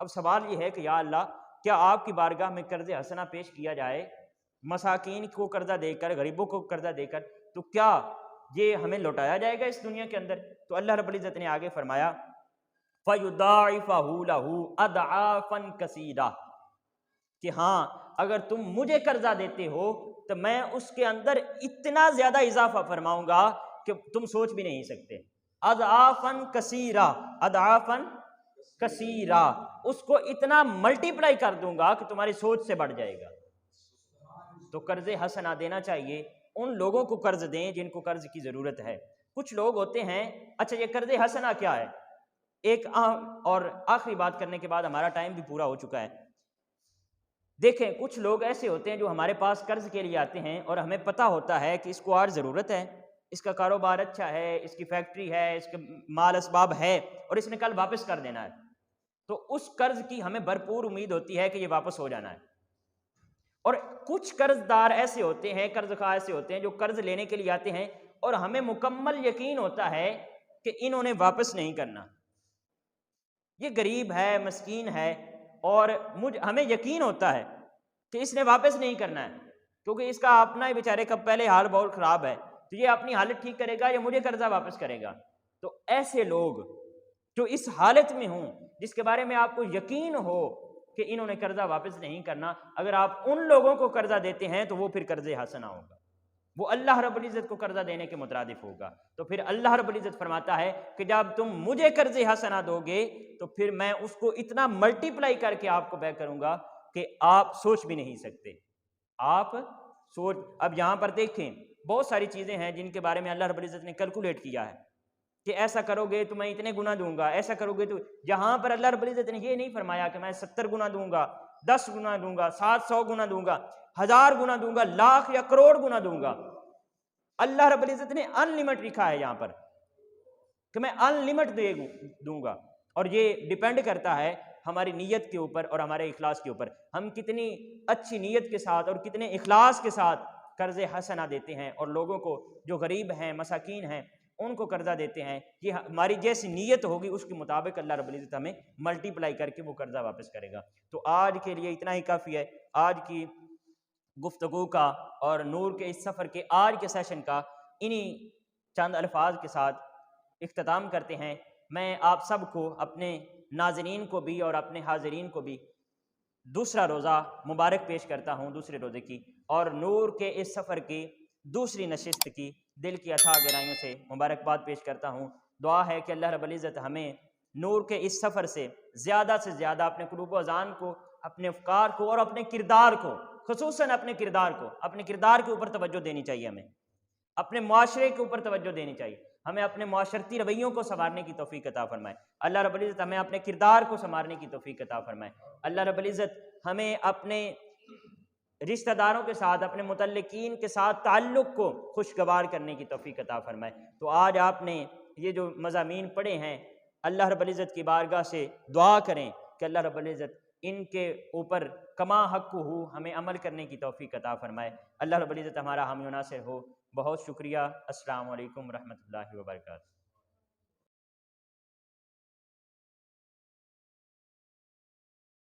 اب سوال یہ ہے کہ یا اللہ کیا آپ کی بارگاہ میں قرض حسنہ پیش کیا جائے، مساکین کو قرضہ دے کر، غریبوں کو قرضہ دے کر، تو کیا یہ ہمیں لوٹایا جائے گا اس دنیا کے اندر؟ تو اللہ رب العزت نے آگے فرمایا فَيُضَاعِفَهُ لَهُ أَضْعَافًا كَثِيرًا، کہ ہاں اگر تم مجھے قرضہ دیتے ہو تو میں اس کے اندر اتنا زیادہ اضافہ فرماؤں گا کہ تم سوچ بھی نہیں سکتے۔ اضعافاً کثیرہ، اضعافاً کثیرہ، اس کو اتنا ملٹیپلائی کر دوں گا کہ تمہاری سوچ سے بڑھ جائے گا۔ تو قرض حسنہ دینا چاہیے، ان لوگوں کو قرض دیں جن کو قرض کی ضرورت ہے۔ کچھ لوگ ہوتے ہیں، اچھا یہ قرض حسنہ کیا ہے؟ ایک اور آخری بات کرنے کے بعد ہمارا ٹائم بھی پورا ہو چکا ہے۔ دیکھیں کچھ لوگ ایسے ہوتے ہیں جو ہمارے پاس قرض کے لیے آتے ہیں اور ہمیں پتہ ہوتا ہے کہ اس کو آج ضرورت ہے، اس کا کاروبار اچھا ہے، اس کی فیکٹری ہے، اس کے مال اسباب ہے اور اس نے کل واپس کر دینا ہے، تو اس قرض کی ہمیں بھرپور امید ہوتی ہے کہ یہ واپس ہو جانا ہے۔ اور کچھ قرض دار ایسے ہوتے ہیں، قرض خواہ ایسے ہوتے ہیں جو قرض لینے کے لیے آتے ہیں اور ہمیں مکمل یقین ہوتا ہے کہ انہوں نے واپس نہیں کرنا، یہ غریب ہے، مسکین ہے، اور ہمیں یقین ہوتا ہے کہ اس نے واپس نہیں کرنا ہے کیونکہ اس کا اپنا ہی بیچارے کا پہلے حال بہت خراب ہے، تو یہ اپنی حالت ٹھیک کرے گا یا مجھے قرضہ واپس کرے گا۔ تو ایسے لوگ جو اس حالت میں ہوں، جس کے بارے میں آپ کو یقین ہو کہ انہوں نے قرضہ واپس نہیں کرنا، اگر آپ ان لوگوں کو قرضہ دیتے ہیں تو وہ پھر قرض حسنہ ہوگا، وہ اللہ رب العزت کو قرضہ دینے کے مترادف ہوگا۔ تو پھر اللہ رب العزت فرماتا ہے کہ جب تم مجھے قرض حسنہ دو گے تو پھر میں اس کو اتنا ملٹیپلائی کر کے آپ کو بے کروں گا کہ آپ سوچ بھی نہیں سکتے۔ اب یہاں پر دیکھیں بہت ساری چیزیں ہیں جن کے بارے میں اللہ رب العزت نے کیلکولیٹ کیا ہے کہ ایسا کرو گے تو میں اتنے گنا دوں گا، ایسا کرو گے تو، یہاں پر اللہ رب العزت نے یہ نہیں فرمایا کہ میں 70 گنا دوں گا، 10 گنا دوں گا، 700 گنا دوں گا، 1000 گنا دوں گا، لاکھ یا کروڑ گنا دوں گا۔ اللہ رب العزت نے ان لمٹ لکھا ہے یہاں پر کہ میں ان لمٹ دوں گا، اور یہ ڈیپینڈ کرتا ہے ہماری نیت کے اوپر اور ہمارے اخلاص کے اوپر، ہم کتنی اچھی نیت کے ساتھ اور کتنے اخلاص کے ساتھ قرض حسنہ دیتے ہیں اور لوگوں کو جو غریب ہیں، مساکین ہیں، ان کو قرضہ دیتے ہیں۔ یہ ہماری جیسی نیت ہوگی اس کے مطابق اللہ رب العزت ہمیں ملٹیپلائی کر کے وہ قرضہ واپس کرے گا۔ تو آج کے لیے اتنا ہی کافی ہے۔ آج کی گفتگو کا اور نور کے اس سفر کے آج کے سیشن کا انہی چند الفاظ کے ساتھ اختتام کرتے ہیں۔ میں آپ سب کو، اپنے ناظرین کو بھی اور اپنے حاضرین کو بھی دوسرا روزہ مبارک پیش کرتا ہوں، دوسرے روزے کی، اور نور کے اس سفر کی دوسری نشست کی دل کی اتھاہ گہرائیوں سے مبارکباد پیش کرتا ہوں۔ دعا ہے کہ اللہ رب العزت ہمیں نور کے اس سفر سے زیادہ اپنے قلوب و اذان کو، اپنے افکار کو اور اپنے کردار کو، خصوصاً اپنے کردار کے اوپر توجہ دینی چاہیے، ہمیں اپنے معاشرے کے اوپر توجہ دینی چاہیے، ہمیں اپنے معاشرتی رویوں کو سنوارنے کی توفیق عطا فرمائے۔ اللہ رب العزت ہمیں اپنے کردار کو سنوارنے کی توفیق عطا فرمائے۔ اللہ رب العزت ہمیں اپنے رشتہ داروں کے ساتھ، اپنے متعلقین کے ساتھ تعلق کو خوشگوار کرنے کی توفیق عطا فرمائے۔ تو آج آپ نے یہ جو مضامین پڑھے ہیں، اللہ رب العزت کی بارگاہ سے دعا کریں کہ اللہ رب العزت ان کے اوپر کما حق ہو ہمیں عمل کرنے کی توفیق عطا فرمائے۔ اللہ رب العزت ہمارا حامی و ناصر ہو۔ بہت شکریہ۔ السلام علیکم ورحمۃ اللہ وبرکاتہ۔